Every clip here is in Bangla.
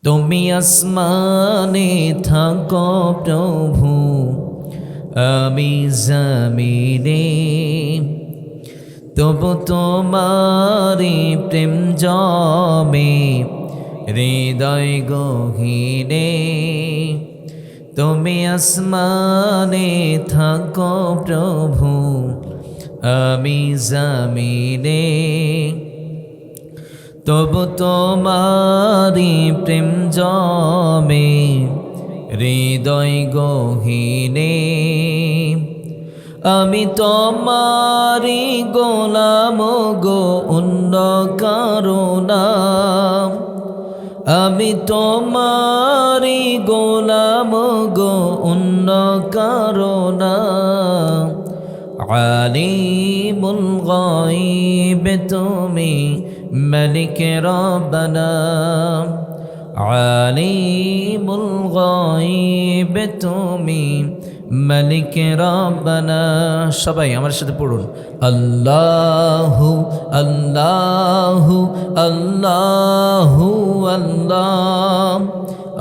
তুমি আসমানে থাকো প্রভু, আমি জমিনে, তবু তোমারি প্রেম জমে হৃদয় গহীনে। তুমি আসমানে থাকো প্রভু, আমি জমিনে, তবু তোমারি প্রেম জমে হৃদয় গহীনে। আমি তোমারি গোলাম গো, অন্য কারো না। আমি তোমারি গোলাম গো, অন্য কারো না। আলিমুল গায়ব তুমি, মালিক রব্বানা। আলিমুল গায়ব তুমি, মালিক রব্বানা। সবাই আমার সাথে পড়ুন, আল্লাহু আল্লাহু আল্লাহু আল্লাহ,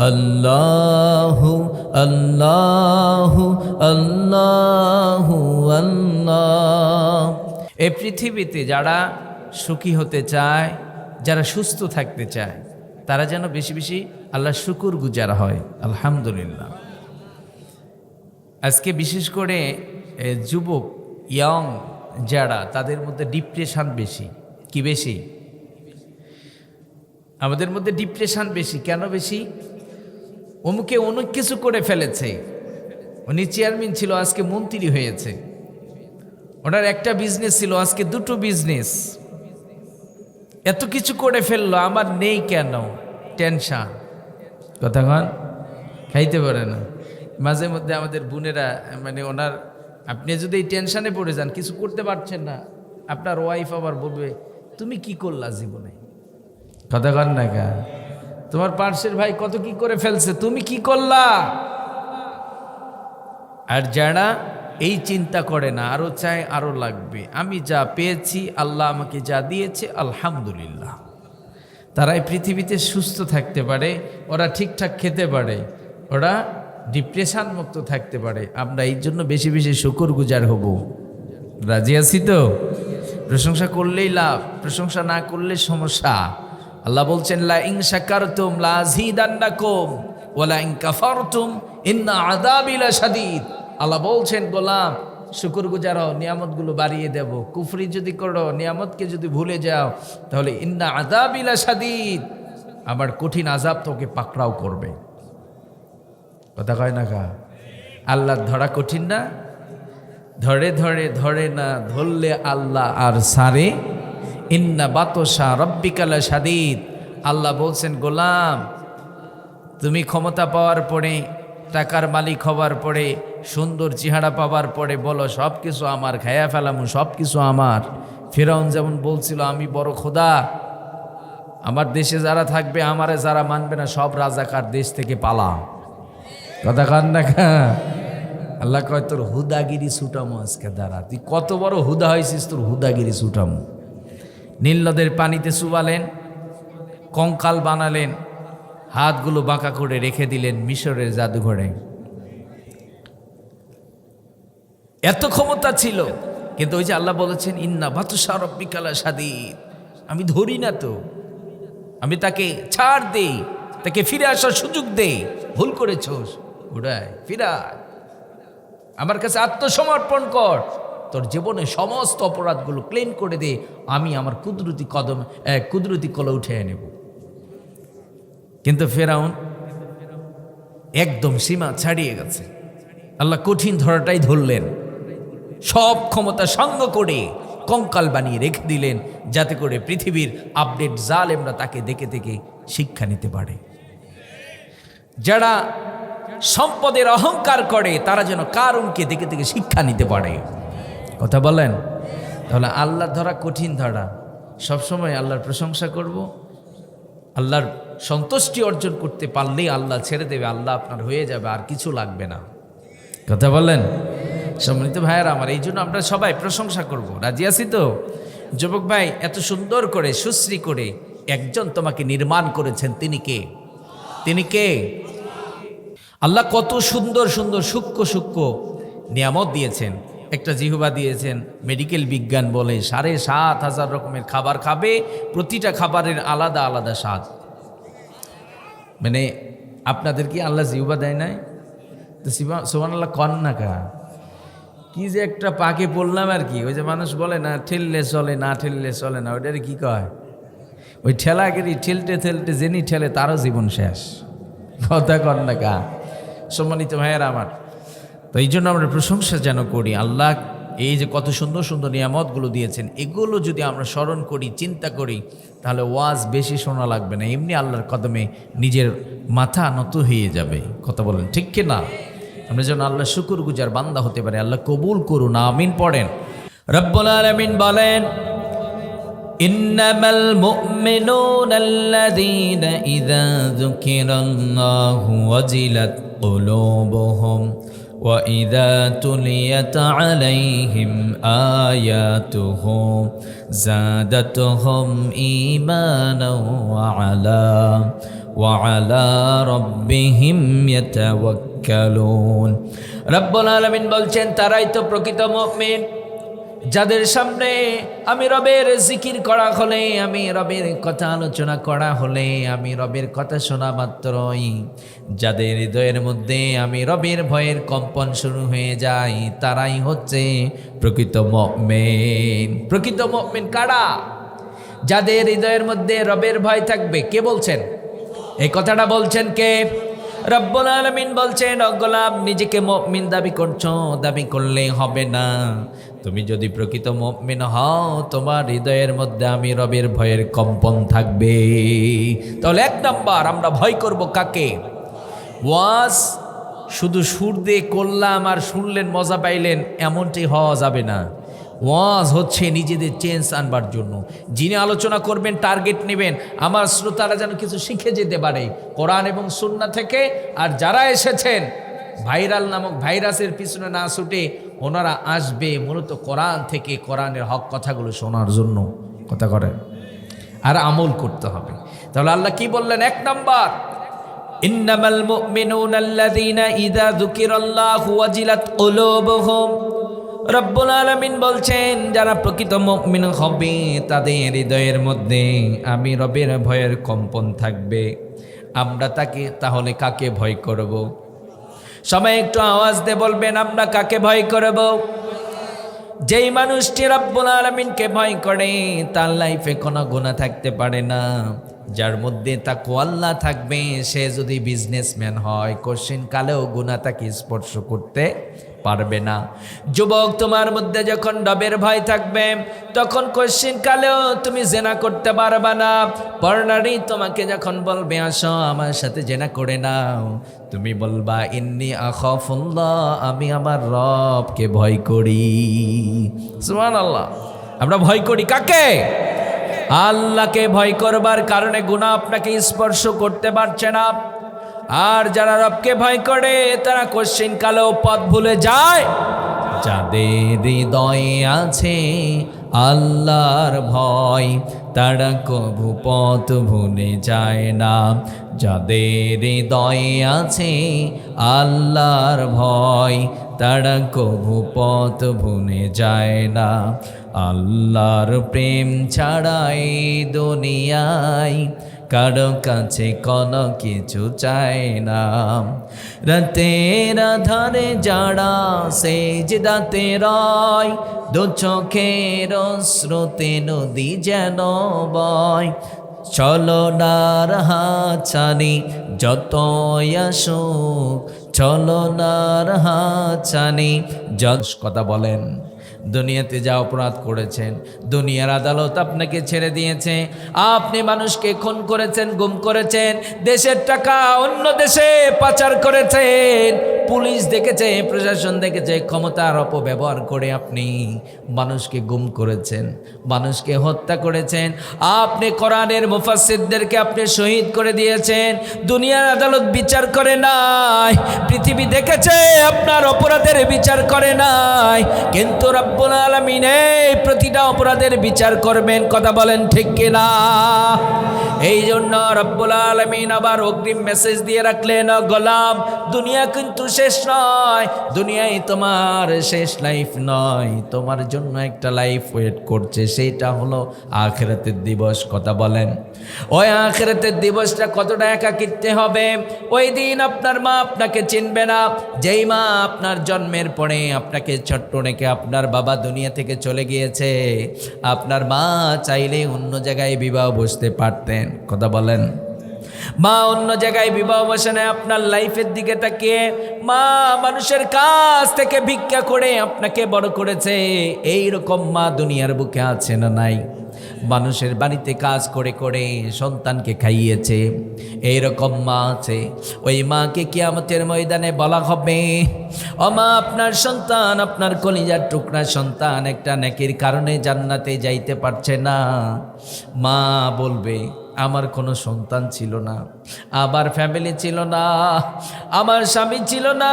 আল্লাহু আল্লাহু আল্লাহু আল্লাহ। এই পৃথিবীতে যারা সুখী হতে চায়, যারা সুস্থ থাকতে চায়, তারা যেন বেশি বেশি আল্লাহ শুকুর গুজার হয়। আলহামদুলিল্লাহ। আজকে বিশেষ করে যুবক ইয়ং যারা, তাদের মধ্যে ডিপ্রেশন বেশি। কি বেশি? আমাদের মধ্যে ডিপ্রেশন বেশি। কেন বেশি? অমুকে অনেক কিছু করে ফেলেছে, উনি চেয়ারম্যান ছিল, আজকে মন্ত্রী হয়েছে। ওনার একটা বিজনেস ছিল, আজকে দুটো বিজনেস। এত কিছু করে ফেললো, আমার নেই কেন? টেনশন। কথা কন, খাইতে পারে না। মাঝে মধ্যে আমাদের বোনেরা, মানে ওনার, আপনি যদি এই টেনশনে পড়ে যান, কিছু করতে পারছেন না, আপনার ওয়াইফ আবার বলবে তুমি কি করলা জীবনে। কথা কন না কা? তোমার পার্শ্বের ভাই কত কি করে ফেলছে, তুমি কি করলা? আর যারা এই চিন্তা করে না, আরো চায়, আরো লাগবে, আমি যা পেয়েছি, আল্লাহ আমাকে যা দিয়েছে আলহামদুলিল্লাহ, তারাই পৃথিবীতে সুস্থ থাকতে পারে, ওরা ঠিকঠাক খেতে পারে, ওরা ডিপ্রেশন মুক্ত থাকতে পারে। আমরা এই জন্য বেশি বেশি শুকর গুজার হব। রাজি আছি তো? প্রশংসা করলেই লাভ, প্রশংসা না করলে সমস্যা। আল্লাহ বলছেন, লা ইন শাকারতুম লা আযীদান্নাকুম ওয়া লা ইন কাফারতুম ইন্না আযাবি লাশাদীদ। আল্লাহ বলছেন, গোলাম শুকর গুজার হও, নিয়ামতগুলো বাড়িয়ে দেব। কুফরি যদি করো, নিয়ামতকে যদি ভুলে যাও, তাহলে ইন্না আযাবি লাশাদীদ, আমার কঠিন আযাব তোকে পাকড়াও করবে। কথা কয় না কা? আল্লাহ ধরা কঠিন না? ধরে ধরে ধরে না, ধরলে আল্লাহ আর সারে। ইন্না বাতশা রাব্বিকা লাশাদীদ। আল্লাহ বলছেন, গোলাম তুমি ক্ষমতা পাওয়ার পরে, টাকার মালিক হওয়ার পরে, সুন্দর চেহারা পাওয়ার পরে বলো সব কিছু আমার, খায়া ফেলামু সব কিছু আমার। ফিরআউন যেমন বলছিল, আমি বড় খোদা, আমার দেশে যারা থাকবে, আমারে যারা মানবে না, সব রাজাকার দেশ থেকে পালা। কথা কান না খা? আল্লাহ কয়, তোর হুদাগিরি ছুটামো আজকে দাঁড়া। তুই কত বড় হুদা হয়েছিস, তোর হুদাগিরি ছুটামো। নীল নদের পানিতে চুবালেন, কঙ্কাল বানালেন, হাতগুলো বাঁকা করে রেখে দিলেন মিশরের জাদুঘরে। এত ক্ষমতা ছিল, কিন্তু ওই যে আল্লাহ বলেছেন, ইন্না বাতশা রাব্বিকা লাশাদীদ, আমি ধরি না তো, আমি তাকে ছাড় দেই, তাকে ফিরে আসার সুযোগ দেই। ভুল করেছোস, ঘুরায় ফিরায়, আমার কাছে আত্মসমর্পণ কর, তোর জীবনে সমস্ত অপরাধগুলো ক্লিন করে দে, আমি আমার কুদরতি কলে উঠে নেব। কিন্তু ফেরাউন একদম সীমা ছাড়িয়ে গেছে। আল্লাহ কঠিন ধরাটাই ধরলেন, সব ক্ষমতা সঙ্গ করে কঙ্কাল বানিয়ে রেখে দিলেন, যাতে করে পৃথিবীর আপডেট জালেমরা তাকে দেখে দেখে শিক্ষা নিতে পারে। যারা সম্পদের অহংকার করে, তারা যেন কারুনকে দেখে দেখে শিক্ষা নিতে পারে। কথা বলেন? তাহলে আল্লাহর ধরা কঠিন ধরা। সবসময় আল্লাহর প্রশংসা করব, আল্লাহর সন্তুষ্টি অর্জন করতে পারলেই আল্লাহ ছেড়ে দেবে, আল্লাহ আপনার হয়ে যাবে, আর কিছু লাগবে না। কথা বলেন? সম্মানিত ভাইয়েরা আমার, এই জন্য আমরা সবাই প্রশংসা করব। রাজি আছি তো? যুবক ভাই, এত সুন্দর করে সুশ্রী করে একজন তোমাকে নির্মাণ করেছেন, তিনি কে? তিনি কে? আল্লাহ কত সুন্দর সুন্দর সূক্ষ্ম সূক্ষ্ম নিয়ামত দিয়েছেন। একটা জিহ্বা দিয়েছেন, মেডিকেল বিজ্ঞান বলে ৭,৫০০ রকমের খাবার খাবে, প্রতিটা খাবারের আলাদা আলাদা স্বাদ। মানে আপনাদের কি আল্লাহ জিহ্বা দেয় নাই? তো সুবহানাল্লাহ কন না কা, কি যে একটা পাকে পড়লাম আর কি। ওই যে মানুষ বলে না, ঠেললে চলে না ঠেললে চলে না, ওইটারে কি কয়? ওই ঠেলাগিরি, ঠেলতে ঠেলতে যেনি ঠেলে তারও জীবন শেষ। কথা কন না কা। সম্মানিত ভাইয়েরা আমার, তো এই জন্য আমরা প্রশংসা যেন করি। আল্লাহ এই যে কত সুন্দর সুন্দর নিয়ামতগুলো দিয়েছেন, এগুলো যদি আমরা স্মরণ করি, চিন্তা করি, তাহলে ওয়াজ বেশি শোনা লাগবে না, এমনি আল্লাহর কদমে নিজের মাথা নত হয়ে যাবে। কথা বলেন ঠিক কি না? আমরা যেন আল্লাহ শুকুর গুজার বান্দা হতে পারি। আল্লাহ কবুল করুন, আমিন পড়েন। রব্বুল আলামিন বলেন, ইন্নামাল মুমিনুনা আল্লাযীনা ইযা যুকিরাল্লাহু ওয়াজিলাত কুলুবুহুম ওয়া ইযা তুলিয়াত আলাইহিম আয়াতুহু যাদাতুহুম ঈমানাও ওয়া আলা রাব্বিহিম ইয়াতাওয়াক্কালুন। রব্বুল আলামিন বলছেন, তারাই তো প্রকৃত মুমিন, যাদের সামনে আমি রবের জিকির করা হলে, আমি রবের কথা আলোচনা করা হলে, আমি রবের কথা শোনা মাত্রই যাদের হৃদয়ের মধ্যে আমি রবের ভয়ের কম্পন শুরু হয়ে যায়, তারাই হচ্ছে প্রকৃত মুমিন। প্রকৃত মুমিন কারা? যাদের হৃদয়ের মধ্যে রবের ভয় থাকবে। কে বলছেন এই কথাটা? বলছেন কে? রব্বুল আলামিন বলছেন, ও গোলাম, নিজেকে মুমিন দাবি করছো, দাবি করলে হবে না। তুমি যদি প্রকৃত মুমিন হও, তোমার হৃদয়ের মধ্যে আমি রবের ভয়ের কম্পন থাকবে। তাহলে এক নাম্বার, আমরা ভয় করব কাকে? ওয়াজ শুধু সুর দিয়ে করলাম আর শুনলেন, মজা পাইলেন, এমনটি হওয়া যাবে না। ওয়াজ হচ্ছে নিজেদের চেঞ্জ আনবার জন্য। যিনি আলোচনা করবেন টার্গেট নেবেন, আমার শ্রোতারা যেন কিছু শিখে যেতে পারে কোরআন এবং সুন্নাহ থেকে। আর যারা এসেছেন ভাইরাল নামক ভাইরাসের পিছনে না ছুটে, ওনারা আসবে মূলত কোরআন থেকে, কোরআনের হক কথাগুলো শোনার জন্য। কথা করেন, আর আমল করতে হবে। তাহলে আল্লাহ কি বললেন? এক নাম্বার, ইন্নামাল মুমিনুনা আল্লাযীনা ইযা যুকিরাল্লাহু ওয়াজিলাত কুলুবুহুম। রব্বুল আলামিন বলছেন, যারা প্রকৃত মুমিন হবে, তাদের হৃদয়ের মধ্যে আমি রবের ভয়ের কম্পন থাকবে। আমরা তাহলে কাকে ভয় করব? সবাই একটু আওয়াজ দিয়ে বলবেন, আমরা কাকে ভয় করব? যেই মানুষটি রব্বুল আলামিনকে ভয় করে, তার লাইফে কোনো গুনাহ থাকতে পারে না। যার মধ্যে তাকওয়া আল্লাহ থাকবে, সে যদি বিজনেসম্যান হয়, কোশ্চিন কালেও গুনাহ তাকে স্পর্শ করতে পারবে না। যুবক, তোমার মধ্যে যখন রবের ভয় থাকবে, তখন কোশ্চিন কালেও তুমি জেনা করতে পারবে না। পরনারী তোমাকে যখন বলবে, আসো আমার সাথে জেনা করে নাও, তুমি বলবা, ইন্নী আখাফুল্লাহ, আমি আমার রবকে ভয় করি। সুবহানাল্লাহ। আমরা ভয় করি কাকে? আল্লাহকে ভয় করবার কারণে গুনাহ আপনাকে স্পর্শ করতে পারছে না। আর যারা রবকে ভয় করে, তারা কোশ্চিন কালেও পথ ভুলে যায়। যাদের হৃদয়ে আছে আল্লাহর ভয়, তারা কভু পথ ভুলে যায় না। যাদের হৃদয়ে আছে আল্লাহর ভয়, তারা কভু পথ ভুলে যায় না। আল্লাহর প্রেম ছাড়াই দুনিয়ায় কারো কাছে কোনো কিছু চায় না। রাতের আধারে যারা সেজদাতে রয়, দু চোখের স্রোতে নদী যেন বয়। চলনার হাতছানি যতই আসুক, চলনার হাতছানি যত কথা বলেন। দুনিয়াতে যা অপরাধ করেছেন, দুনিয়ার আদালত আপনাকে ছেড়ে দিয়েছে। আপনি মানুষকে খুন করেছেন, গুম করেছেন, দেশের টাকা অন্য দেশে পাচার করেছেন, পুলিশ দেখেছে, প্রশাসন দেখেছে, ক্ষমতার অপব্যবহার করে আপনি মানুষকে গুম করেছেন, মানুষকে হত্যা করেছেন, আপনি কোরআনের মুফাসসিরদেরকে আপনি শহীদ করে দিয়েছেন। দুনিয়ার আদালত বিচার করে নাই, পৃথিবী দেখেছে আপনার অপরাধের বিচার করে নাই, কিন্তু রব্বুল আলামিন এই প্রতিটা অপরাধের বিচার করবেন। কথা বলেন ঠিক কিনা? এই জন্য রব্বুল আলামিন আবার অগ্রিম মেসেজ দিয়ে রাখলেন, গোলাম দুনিয়া কিন্তু শেষ নয়, দুনিয়ায় তোমার শেষ লাইফ নয়, তোমার জন্য একটা লাইফ ওয়েট করছে, সেইটা হলো আখিরাতের দিবস। কথা বলেন, ওই আখিরাতের দিবসটা কতটা একাকিত্বে হবে? ওই দিন আপনার মা আপনাকে চিনবে না, যেই মা আপনার জন্মের পরে আপনাকে ছোট্ট রেখে আপনার বাবা দুনিয়া থেকে চলে গিয়েছে, আপনার মা চাইলে অন্য জায়গায় বিবাহ বসতে পারতেন। কথা বলেন, মা অন্য জায়গায় বিবাহ বসানে আপনার লাইফের দিকে তাকিয়ে মা মানুষের কাছ থেকে ভিক্ষা করে আপনাকে বড় করেছে। এই রকম মা দুনিয়ার বুকে আছে না নাই? মানুষের বাড়িতে কাজ করে করে সন্তানকে খাইয়েছে, এইরকম মা আছে। ওই মাকে কিয়ামতের ময়দানে বলা হবে, ও মা আপনার সন্তান, আপনার কলিজার টুকরা সন্তান একটা নেকির কারণে জান্নাতে যাইতে পারছে না। মা বলবে আমার কোনো সন্তান ছিল না, আমার ফ্যামিলি ছিল না, আমার স্বামী ছিল না,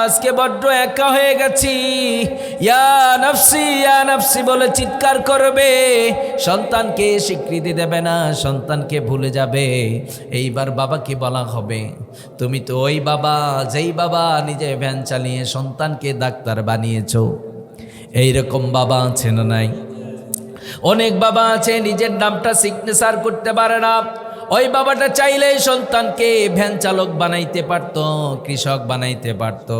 আজকে বড্ড একা হয়ে গেছি, ইয়া নাফসি বলে চিৎকার করবে, সন্তানকে স্বীকৃতি দেবে না, সন্তানকে ভুলে যাবে। এইবার বাবাকে বলা হবে, তুমি তো ওই বাবা যেই বাবা নিজে ভ্যান চালিয়ে সন্তানকে ডাক্তার বানিয়েছো। এইরকম বাবা আছে না নাই? অনেক বাবা আছে নিজের নামটা সিগনেচার করতে পারে না, ওই বাবাটা চাইলেই সন্তানকে ভ্যান চালক বানাইতে পারত, কৃষক বানাইতে পারত।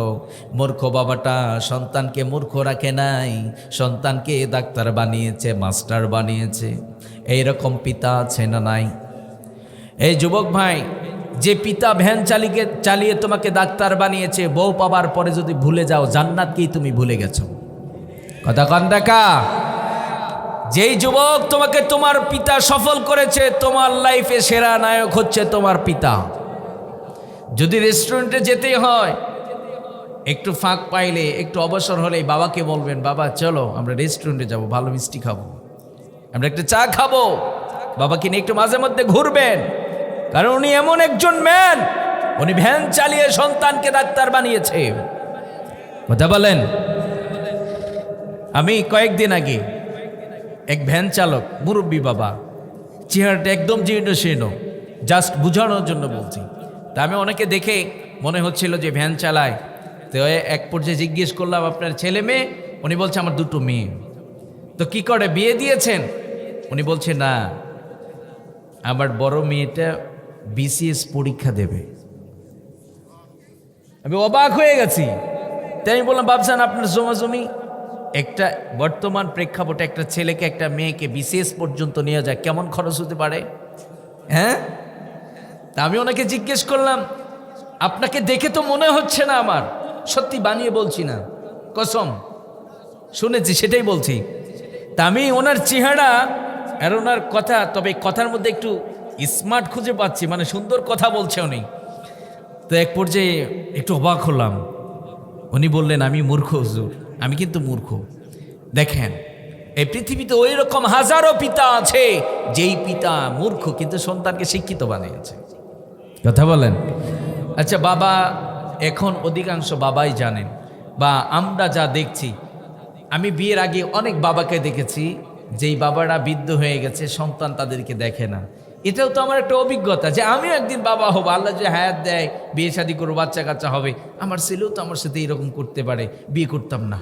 মূর্খ বাবাটা সন্তানকে মূর্খ রাখে নাই, সন্তানকে ডাক্তার বানিয়েছে, মাস্টার বানিয়েছে। এইরকম পিতা আছে না নাই? এই যুবক ভাই, যে পিতা ভ্যান চালিয়ে তোমাকে ডাক্তার বানিয়েছে, বউ পাবার পরে যদি ভুলে যাও, জান্নাতকেই তুমি ভুলে গেছো। কথা কন দেখা? যেই যুবক তোমাকে তোমার পিতা সফল করেছে, তোমার লাইফে সেরা নায়ক হচ্ছে তোমার পিতা। যদি রেস্টুরেন্টে যেতে হয়, একটু ফাঁক পাইলে, একটু অবসর হলেই বাবাকে বলবেন, বাবা চলো আমরা রেস্টুরেন্টে যাব, ভালো মিষ্টি খাবো, আমরা একটা চা খাবো। বাবাকে নিয়ে একটু মাঝে মধ্যে ঘুরবেন, কারণ উনি এমন একজন ম্যান, উনি ভ্যান চালিয়ে সন্তানকে ডাক্তার বানিয়েছে। কথা বলেন। আমি কয়েকদিন আগে এক ভ্যান চালক, মুরব্বী বাবা, চেহারাটা একদম জীর্ণ শীর্ণ, জাস্ট বুঝানোর জন্য বলছি। তা আমি অনেকে দেখে মনে হচ্ছিল যে ভ্যান চালায়। তো এক পর্যায়ে জিজ্ঞেস করলাম, আপনার ছেলে মেয়ে? উনি বলছে আমার দুটো মেয়ে। তো কি করে, বিয়ে দিয়েছেন? উনি বলছে না, আমার বড় মেয়েটা বিসিএস পরীক্ষা দেবে। আমি অবাক হয়ে গেছি। তাই আমি বললাম, বাবজান আপনার জমি একটা বর্তমান প্রেক্ষাপটে একটা ছেলেকে একটা মেয়েকে বিসিএস পর্যন্ত নিয়ে যায়, কেমন খরচ হতে পারে? হ্যাঁ, তা আমি ওনাকে জিজ্ঞেস করলাম, আপনাকে দেখে তো মনে হচ্ছে না, আমার সত্যি বানিয়ে বলছি না, কসম শুনেছি সেটাই বলছি। তা আমি ওনার চেহারা আর ওনার কথা, তবে কথার মধ্যে একটু স্মার্ট খুঁজে পাচ্ছি, মানে সুন্দর কথা বলছে উনি। তো এক পর্যায়ে একটু অবাক হলাম। উনি বললেন, আমি মূর্খ হুজুর, আমি কিন্তু মূর্খ। দেখেন, এই পৃথিবীতে ওই রকম হাজারো পিতা আছে, যেই পিতা মূর্খ কিন্তু সন্তানকে শিক্ষিত বানিয়েছে। কথা বলেন। আচ্ছা, বাবা এখন অধিকাংশ বাবাই জানেন, বা আমরা যা দেখছি, আমি বিয়ের আগে অনেক বাবাকে দেখেছি, যেই বাবারা বৃদ্ধ হয়ে গেছে, সন্তান তাদেরকে দেখে না। এটাও তো আমার একটা অভিজ্ঞতা যে আমিও একদিন বাবা হব, আল্লাহ যে হায়াত দেয়, বিয়ে শাদী করবো, বাচ্চা কাচ্চা হবে, আমার ছেলেও তো আমার সাথে এরকম করতে পারে, বিয়ে করতাম না।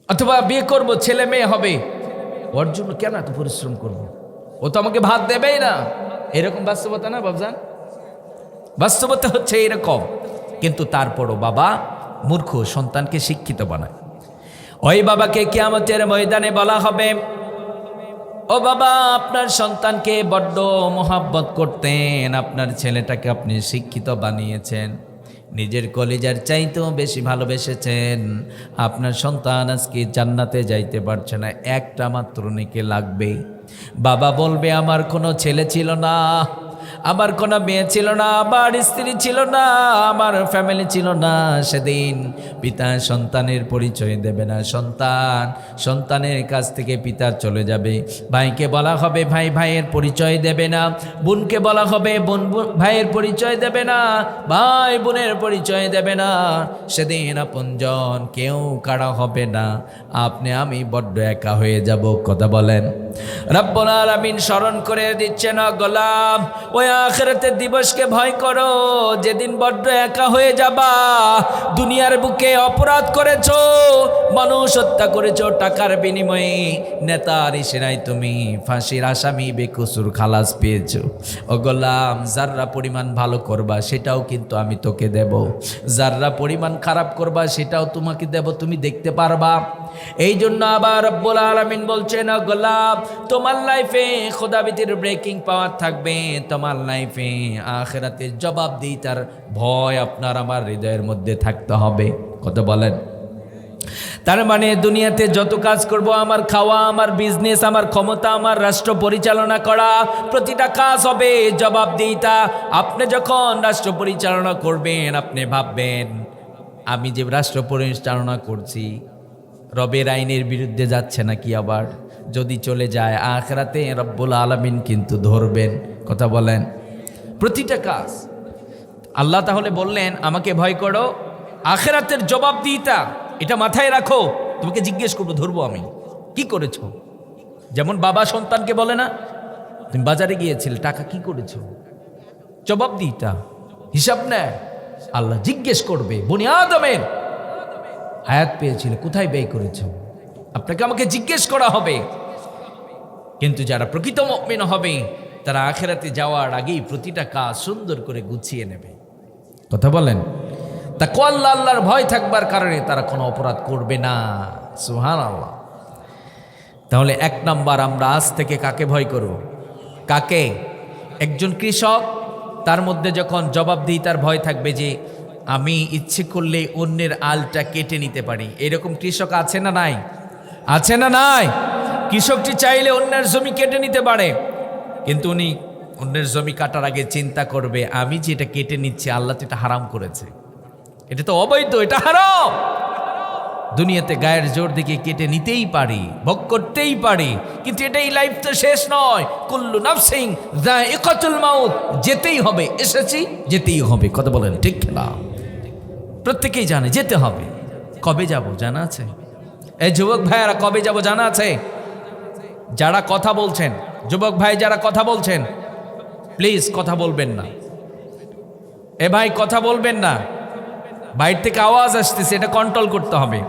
অথবা বিয়ে করব, ছেলে মেয়ে হবে, ওর জন্য কেন এত পরিশ্রম করব? ও তো আমাকে ভাত দেবেই না। এরকম বাস্তবতা না বাবজান? বাস্তবতা হচ্ছে এরকম। কিন্তু তারপরও বাবা মূর্খ সন্তানকে শিক্ষিত বানায়। ওই বাবাকে কিয়ামতের ময়দানে বলা হবে, ও বাবা আপনার সন্তানকে বড্ড মোহাব্বত করতেন, আপনার ছেলেটাকে আপনি শিক্ষিত বানিয়েছেন, নিজের কলিজার চাইতেও বেশি ভালোবেসেছেন, আপনার সন্তান আজকে জান্নাতে যাইতে পারছে না, একটা মাত্র নেকি লাগবে। বাবা বলবে, আমার কোনো ছেলে ছিল না, আমার কোনো মেয়ে ছিল না, আমার স্ত্রী ছিল না, আমার ফ্যামিলি ছিল না। সেদিন পিতা সন্তানের পরিচয় দেবে না, সন্তান সন্তানের কাছ থেকে পিতা চলে যাবে। ভাইকে বলা হবে ভাই ভাইয়ের পরিচয় দেবে না, বোনকে বলা হবে বোন ভাইয়ের পরিচয় দেবে না, ভাই বোনের পরিচয় দেবে না। সেদিন আপনজন কেউ কাড়া হবে না, আপনি আমি বড্ড একা হয়ে যাব। কথা বলেন। রব্বুল আলামিন স্মরণ করে দিচ্ছে না, গোলাম ওই আখিরাতের দিবসকে ভয় করো, যেদিন বড্ড একা হয়ে যাবা। দুনিয়ার বুকে অপরাধ করেছো, মানুষ হত্যা করেছো টাকার বিনিময়ে, নেতার ইশারায় তুমি ফাঁসির আসামি বেকসুর খালাস পেয়েছো। ও গোলাম, যাররা পরিমাণ ভালো করবা সেটাও কিন্তু আমি তোকে দেব, যাররা পরিমাণ খারাপ করবা সেটাও তোমাকে দেব, তুমি দেখতে পারবা। এই জন্য আবার রব্বুল আলামিন বলছেন, ও গোলাম তোমার লাইফে খোদাবিদের ব্রেকিং পাওয়ার থাকবে, তোমার লাইফে আখিরাতে জবাবদিহিতার ভয় আপনার আমার হৃদয়ের মধ্যে থাকতে হবে। কথা বলেন। তার মানে দুনিয়াতে যত কাজ করব, আমার খাওয়া, আমার বিজনেস, আমার ক্ষমতা, আমার রাষ্ট্র পরিচালনা করা, প্রতিটা কাজ হবে জবাবদিহিতা। আপনি যখন রাষ্ট্র পরিচালনা করবেন, আপনি ভাববেন আমি যে রাষ্ট্র পরিচালনা করছি রবের আইনের বিরুদ্ধে যাচ্ছে নাকি, আবার যদি চলে যায় আখিরাতে রব্বুল আলামিন কিন্তু ধরবেন। কথা বলেন। প্রতিটা কাজ আল্লাহ তাহলে বললেন আমাকে ভয় করো, আখিরাতের জবাবদিহিতা এটা মাথায় রাখো, তোমাকে জিজ্ঞেস করবো, ধরবো আমি কি করেছো। যেমন বাবা সন্তানকে বলে না, তুমি বাজারে গিয়েছিলে টাকা কি করেছো, জবাবদিহিতা হিসাব নেয়, আল্লাহ জিজ্ঞেস করবে। বনি আদমের হায়াত পেয়েছিলে কোথায় ব্যয় করেছো, আপনাকে আমাকে জিজ্ঞেস করা হবে। কিন্তু যারা প্রকৃত মুমিন হবে তারা আখিরাতে যাওয়ার আগেই প্রতিটা কাজ সুন্দর করে গুছিয়ে নেবে। কথা বলেন। তাকওয়া আল্লাহর ভয় থাকবার কারণে তারা কোনো অপরাধ করবে না। সুবহানাল্লাহ। তাহলে এক নাম্বার আমরা আজ থেকে কাকে ভয় করব? কাকে? একজন কৃষক, তার মধ্যে যখন জবাবদিহিতার ভয় থাকবে যে আমি ইচ্ছে করলে অন্যের আলটা কেটে নিতে পারি, এরকম কৃষক আছে না নাই? আছে না নাই? কৃষকটি চাইলে অন্যের জমি কেটে নিতে পারে, কিন্তু উনি অন্যের জমি কাটার আগে চিন্তা করবে আমি যেটা কেটে নিচ্ছি আল্লাহ তো এটা হারাম করেছে, এটা তো অবৈধ, এটা হারাম। দুনিয়াতে গায়ের জোর দিকে কেটে নিতেই পারি, ভোগ করতেই পারি, কিন্তু এটাই লাইফ তো শেষ নয়। কুল্লু নাফসিন যায়িকাতুল মাউত, যেতেই হবে, এসেছি যেতেই হবে। কথা বলেন ঠিক না? প্রত্যেকেই জানে যেতে হবে। কবে যাব জানা আছে? এই যুবক ভাইয়ারা কবে যাব জানা আছে? যারা কথা বলছেন, যুবক ভাই যারা কথা বলছেন, প্লিজ কথা বলবেন না। এ ভাই কথা বলবেন না, বাইরে থেকে আওয়াজ আসতেছে, এটা কন্ট্রোল করতে হবে।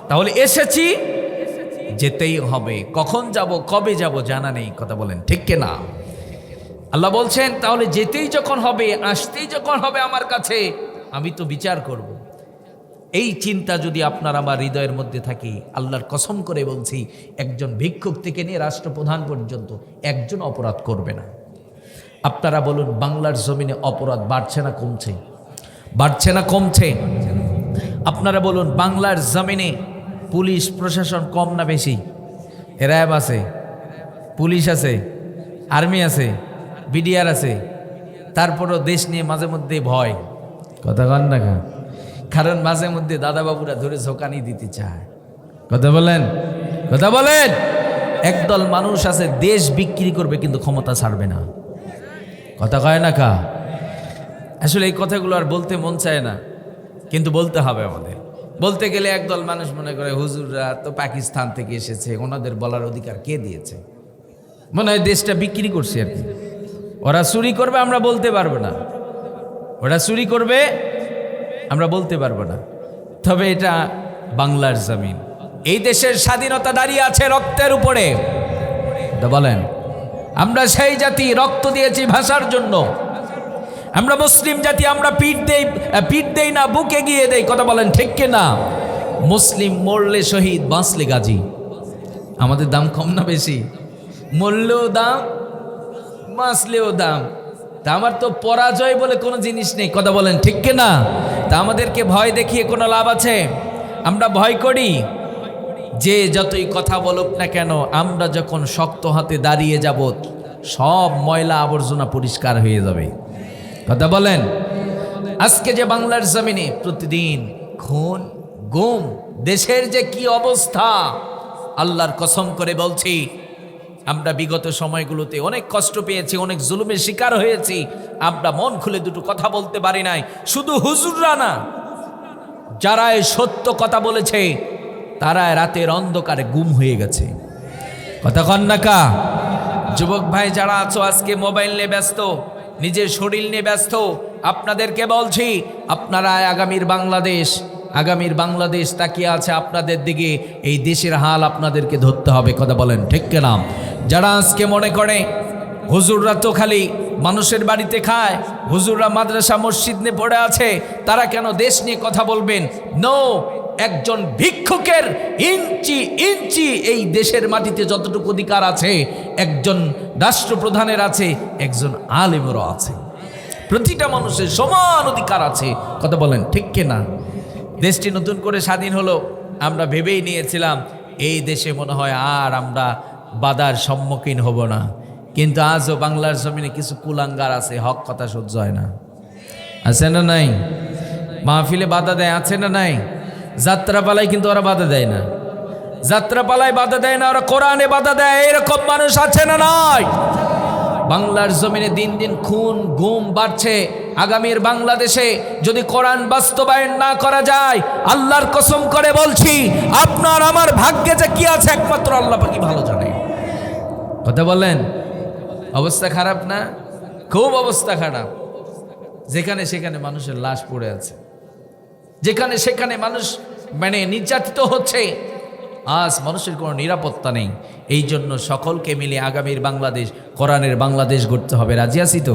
তাহলে এসেছি যেতেই হবে, কখন যাব কবে যাব জানা নেই। কথা বলেন ঠিক না? আল্লাহ বলছেন তাহলে যেতেই যখন হবে, আসতেই যখন হবে আমার কাছে, আমি তো বিচার করব। এই চিন্তা যদি আপনার আমার হৃদয়ের মধ্যে থাকে, আল্লাহর কসম করে বলছি একজন ভিক্ষুক থেকে নিয়ে রাষ্ট্রপ্রধান পর্যন্ত একজন অপরাধ করবে না। আপনারা বলুন বাংলার জমিনে অপরাধ বাড়ছে না কমছে? বাড়ছে না কমছে? আপনারা বলুন বাংলার জমিনে পুলিশ প্রশাসন কম না বেশি? র্যাব আছে, পুলিশ আছে, আর্মি আছে, বিডিআর আছে, তারপরও দেশ নিয়ে মাঝে মধ্যে ভয়। কথা কন না, কারণ মাঝে মধ্যে দাদাবাবুরা ধরে ঝোঁকানি দিতে চায়। কথা বলেন, কথা বলেন। একদল মানুষ আছে দেশ বিক্রি করবে কিন্তু ক্ষমতা ছাড়বে না। কথা কয় না কা? আসলে এই কথাগুলো আর বলতে মন চায় না, কিন্তু বলতে হবে আমাদের। বলতে গেলে একদল মানুষ মনে করে হুজুররা তো পাকিস্তান থেকে এসেছে, ওনাদের বলার অধিকার কে দিয়েছে? মনে হয় দেশটা বিক্রি করছে আর কি। ওরা চুরি করবে আমরা বলতে পারবো না, ওরা চুরি করবে আমরা বলতে পারবো না। তবে এটা বাংলার জমিন, এই দেশের স্বাধীনতা দাঁড়িয়ে আছে রক্তের উপরে। বলেন, আমরা সেই জাতি রক্ত দিয়েছি ভাষার জন্য। আমরা মুসলিম জাতি, আমরা পিঠ দেই না, বুকে গিয়ে দেই। কথা বলেন ঠিক না? মুসলিম মরলে শহীদ, বাঁচলে গাজী। আমাদের দাম কম না বেশি? মরলেও দাম, বাঁচলেও দাম। তা আমার তো পরাজয় বলে কোনো জিনিস নেই। কথা বলেন ঠিক না? তা আমাদেরকে ভয় দেখিয়ে কোনো লাভ আছে? আমরা ভয় করি যে যতই কথা বলুক না কেন, আমরা যখন শক্ত হাতে দাঁড়িয়ে যাব সব ময়লা আবর্জনা পরিষ্কার হয়ে যাবে। কথা বলেন। আজকে যে বাংলার জমিনে প্রতিদিন খুন গুম, দেশের যে কি অবস্থা, আল্লাহর কসম করে বলছি, আমরা বিগত সময়গুলোতে অনেক কষ্ট পেয়েছি, অনেক জুলুমের শিকার হয়েছি। আমরা মন খুলে দুটো কথা বলতে পারি নাই। শুধু হুজুররা না, যারা এই সত্য কথা বলেছে তারা রাতের অন্ধকারে গুম হয়ে গেছে। কথা কন না কা? যুবক ভাই যারা আছো আজকে মোবাইল নিয়ে ব্যস্ত, নিজের শরীর নিয়ে ব্যস্ত, আপনাদেরকে বলছি, আপনারা আগামীর বাংলাদেশ তাকিয়ে আছে আপনাদের দিকে। এই দেশের হাল আপনাদেরকে ধরতে হবে। কথা বলেন ঠিক কিনা? যারা আজকে মনে করে হুজুররা তো খালি মানুষের বাড়িতে খায়, হুজুররা মাদ্রাসা মসজিদ নিয়ে পড়ে আছে, তারা কেন দেশ নিয়ে কথা বলবেন? নো, একজন ভিক্ষুকের ইঞ্চি ইঞ্চি এই দেশের মাটিতে যতটুকু অধিকার আছে একজন রাষ্ট্রপ্রধানের আছে, একজন আলেমেরও আছে। প্রতিটা মানুষের সমান অধিকার আছে। কথা বলেন ঠিক কিনা? দেশটি নতুন করে স্বাধীন হলো, আমরা ভেবেই নিয়েছিলাম এই দেশে মনে হয় আর আমরা বাধার সম্মুখীন হব না। কিন্তু আজও বাংলার জমিনে কিছু কুলাঙ্গার আছে, হক কথা সহ্য হয় না। আছে না নাই? মাহফিলে বাধা দেয়, আছে না নাই? যাত্রাপালায় কিন্তু ওরা বাধা দেয় না, যাত্রাপালায় বাধা দেয় না, ওরা কোরআনে বাধা দেয়। এরকম মানুষ আছে না নাই? বাংলার জমিনে দিন দিন খুন গুম বাড়ছে। আগামীর বাংলাদেশে যদি কোরআন বাস্তবায়ন না করা যায়, আল্লাহর কসম করে বলছি, আপনার আমার ভাগ্যে যে কি আছে একমাত্র আল্লাহ পাকই ভালো জানে। কথা বলেন। অবস্থা খারাপ না? খুব অবস্থা খারাপ। যেখানে সেখানে মানুষের লাশ পড়ে আছে, যেখানে সেখানে মানুষ নির্যাতিত হচ্ছে। আজ মানুষের কোনো নিরাপত্তা নেই। এই জন্য সকলকে মিলে আগামীর বাংলাদেশ, কোরআনের বাংলাদেশ গড়তে হবে। রাজি আছি তো?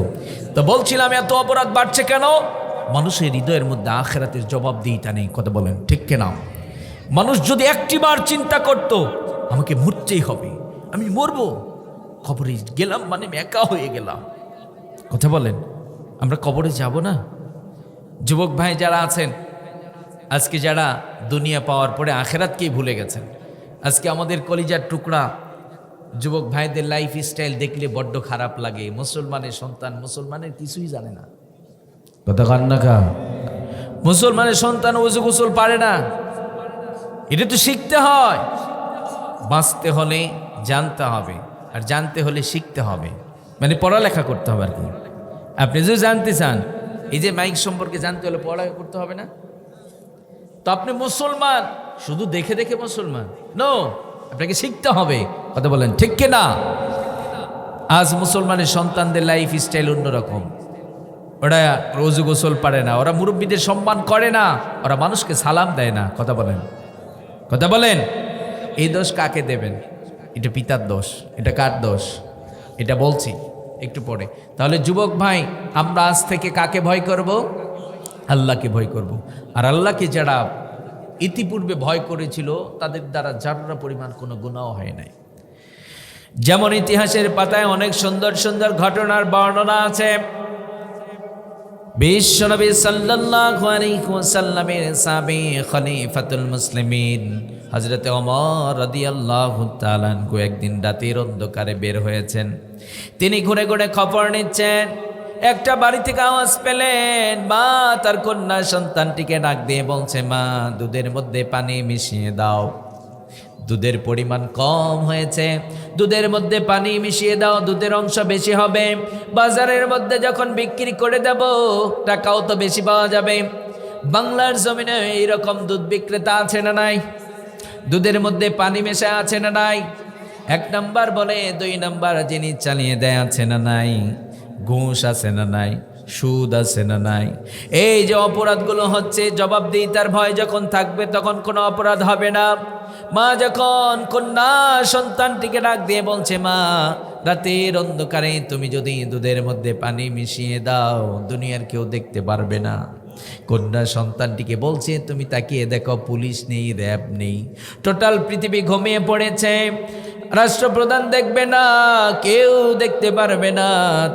তো বলছিলাম এত অপরাধ বাড়ছে কেন? মানুষের হৃদয়ের মধ্যে আখিরাতের জবাবদিহিতা নেই। কথা বলেন ঠিক কিনা? মানুষ যদি একটিবার চিন্তা করত আমাকে মরতেই হবে, আমি মরবো, কবরে গেলাম মানে একা হয়ে গেলাম। কথা বলেন, আমরা কবরে যাব না? যুবক ভাই যারা আছেন আজকে, যারা দুনিয়া পাওয়ার পরে আখেরাতকেই ভুলে গেছেন, আজকে আমাদের কলিজার টুকরা যুবক ভাইদের লাইফ স্টাইল দেখলে বড্ড খারাপ লাগে। মুসলমানের সন্তান মুসলমানের কিছুই জানে না। কথা কান্না কা? মুসলমানের সন্তান ওযু গোসল পারে না। এটা তো শিখতে হয়। বাঁচতে হলে জানতে হবে, আর জানতে হলে শিখতে হবে, পড়ালেখা করতে হবে আর কি। আপনি যদি জানতে চান, এই যে মাইক সম্পর্কে জানতে হলে পড়ালেখা করতে হবে না? তো আপনি মুসলমান শুধু দেখে দেখে মুসলমান নো, আপনাকে শিখতে হবে। কথা বলেন ঠিক কিনা? আজ মুসলমানের সন্তানদের লাইফ স্টাইল অন্যরকম। ওরা রোজু গোসল পারে না, ওরা মুরব্বীদের সম্মান করে না, ওরা মানুষকে সালাম দেয় না। কথা বলেন, কথা বলেন। এই দোষ কাকে দেবেন? এটা পিতার দোষ। এটা কার দোষ? এটা বলছি একটু পরে। তাহলে যুবক ভাই, আমরা আজ থেকে কাকে ভয় করব? আল্লাহকে ভয় করব। আর আল্লাহকে যারা ইতিপূর্বে ভয় করেছিল তাদের দ্বারা যারা পরিমাণ কোনো গুনাহ হয় নাই। যেমন ইতিহাসের পাতায় অনেক সুন্দর সুন্দর ঘটনার বর্ণনা আছে। বিশ্বনবী সাল্লাল্লাহু আলাইহি ওয়াসাল্লামের সাহাবী খলিফাতুল মুসলিমিন হযরতে ওমর রাদিয়াল্লাহু তাআলা আনহু একদিন রাতের অন্ধকারে বের হয়েছেন। তিনি ঘুরে ঘুরে খবর নিচ্ছেন। একটা বাড়ি থেকে আওয়াজ পেলেন, মা তার কন্যা সন্তানটিকে ডাক দিয়ে বলছে, মা দুধের মধ্যে পানি মিশিয়ে দাও, দুধের পরিমাণ কম হয়েছে, দুধের মধ্যে পানি মিশিয়ে দাও, দুধের অংশ বেশি হবে, বাজারের মধ্যে যখন বিক্রি করে দেব টাকাও তো বেশি পাওয়া যাবে। বাংলার জমিনে এইরকম দুধ বিক্রেতা আছে না নাই? দুধের মধ্যে পানি মেশা আছে না নাই? এক নাম্বার বলে, দুই নাম্বার জিনিস চালিয়ে দেয় আছে না নাই? ঘুষ আছে না নাই? সুদ আছে না নাই? এই যে অপরাধগুলো হচ্ছে, জবাবদিহিতার ভয় যখন থাকবে তখন কোনো অপরাধ হবে না। মা যখন কন্যা সন্তানটিকে ডাক দিয়ে বলছে, মা রাতের অন্ধকারে তুমি যদি দুধের মধ্যে পানি মিশিয়ে দাও দুনিয়ার কেউ দেখতে পারবে না। কন্যা সন্তানটিকে বলছে, তুমি তাকিয়ে দেখো, পুলিশ নেই, র্যাব নেই, টোটাল পৃথিবী ঘুমিয়ে পড়েছে। রাষ্ট্রপ্রধান দেখবে না, কেউ দেখতে পারবে না,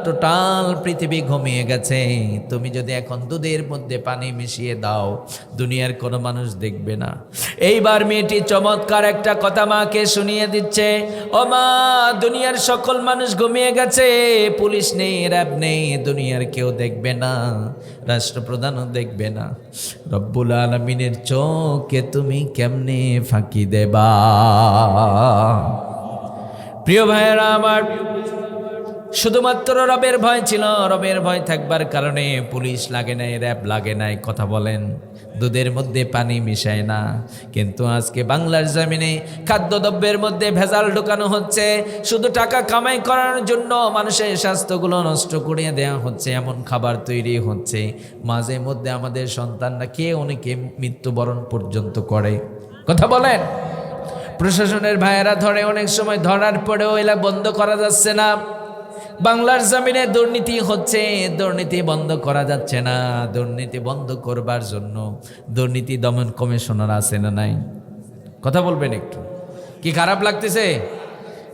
টোটাল পৃথিবী ঘুমিয়ে গেছে। তুমি যদি এখন দুধের মধ্যে পানি মিশিয়ে দাও, দুনিয়ার কোনো মানুষ দেখবে না। এইবার মেয়েটি চমৎকার একটা কথা মাকে শুনিয়ে দিচ্ছে, ও মা, দুনিয়ার সকল মানুষ ঘুমিয়ে গেছে, পুলিশ নেই, র্যাব নেই, দুনিয়ার কেউ দেখবে না, রাষ্ট্রপ্রধানও দেখবে না, রব্বুল আলামিনের চোখে তুমি কেমনে ফাঁকি দেবা? প্রিয় ভাইয়েরা আমার, শুধুমাত্র রবের ভয় ছিল। রবের ভয় থাকবার কারণে পুলিশ লাগে নাই, র্যাব লাগে নাই, কথা বলেন, দুধের মধ্যে পানি মিশায় না। কিন্তু আজকে বাংলার জমিনে খাদ্যদ্রব্যের মধ্যে ভেজাল ঢোকানো হচ্ছে, শুধু টাকা কামাই করার জন্য মানুষের স্বাস্থ্যগুলো নষ্ট করে দেওয়া হচ্ছে, এমন খাবার তৈরি হচ্ছে, মাঝে মধ্যে আমাদের সন্তানরা খেয়ে অনেকে মৃত্যুবরণ পর্যন্ত করে, কথা বলেন। প্রশাসনের ভাইয়েরা ধরে, অনেক সময় ধরার পরেও এলা বন্ধ করা যাচ্ছে না। বাংলার জমিনে দুর্নীতি হচ্ছে, দুর্নীতি বন্ধ করা যাচ্ছে না। দুর্নীতি বন্ধ করবার জন্য দুর্নীতি দমন কমিশনার আছে না নাই? কথা বলবেন একটু, কি খারাপ লাগতেছে?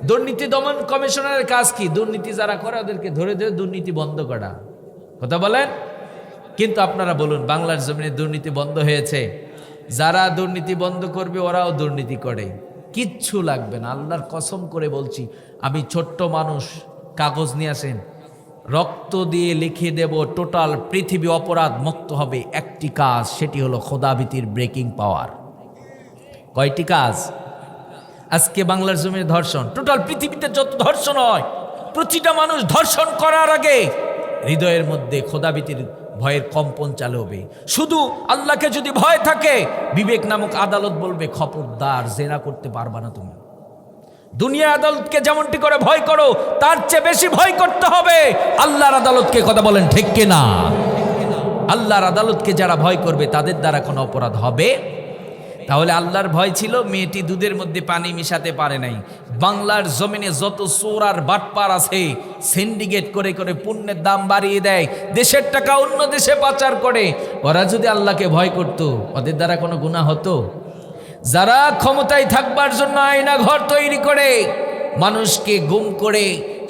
দুর্নীতি দমন কমিশনারের কাজ কি? দুর্নীতি যারা করে ওদেরকে ধরে ধরে দুর্নীতি বন্ধ করা, কথা বলেন। কিন্তু আপনারা বলুন, বাংলার জমিনে দুর্নীতি বন্ধ হয়েছে? যারা দুর্নীতি বন্ধ করবে ওরাও দুর্নীতি করে, কিচ্ছু লাগবে না। আল্লাহর কসম করে বলছি, আমি ছোট্ট মানুষ, কাগজ নিয়ে আসেন, রক্ত দিয়ে লিখে দেব, টোটাল পৃথিবী অপরাধ মুক্ত হবে একটি কাজ, সেটি হলো খোদাভীতির ব্রেকিং পাওয়ার। কয়টি কাজ? আজকে বাংলার জমিনে ধর্ষণ, টোটাল পৃথিবীতে যত ধর্ষণ হয়, প্রতিটা মানুষ ধর্ষণ করার আগে হৃদয়ের মধ্যে খোদাভীতির ভয়ের কম্পন চালু হবে। শুধু আল্লাহকে যদি ভয় থাকে, বিবেক নামক আদালত বলবে, খবরদার, জেনা করতে পারবা না তুমি। দুনিয়া আদালতকে যেমনটি করে ভয় করো, তার চেয়ে বেশি ভয় করতে হবে আল্লাহর আদালতকে, কথা বলেন ঠিক কিনা? আল্লাহর আদালতকে যারা ভয় করবে তাদের দ্বারা কোনো অপরাধ হবে। তাহলে আল্লাহর ভয় ছিল, মেয়েটি দুধের মধ্যে পানি মিশাতে পারে নাই। বাংলার জমিনে যত চোর আর বাটপার আছে, সিন্ডিকেট করে করে পুণ্যের দাম বাড়িয়ে দেয়, দেশের টাকা অন্য দেশে পাচার করে, ওরা যদি আল্লাহকে ভয় করত, ওদের দ্বারা কোনো গুনাহ হতো? যারা ক্ষমতায় থাকবার জন্য আয়না ঘর তৈরি করে, মানুষকে গুম করে,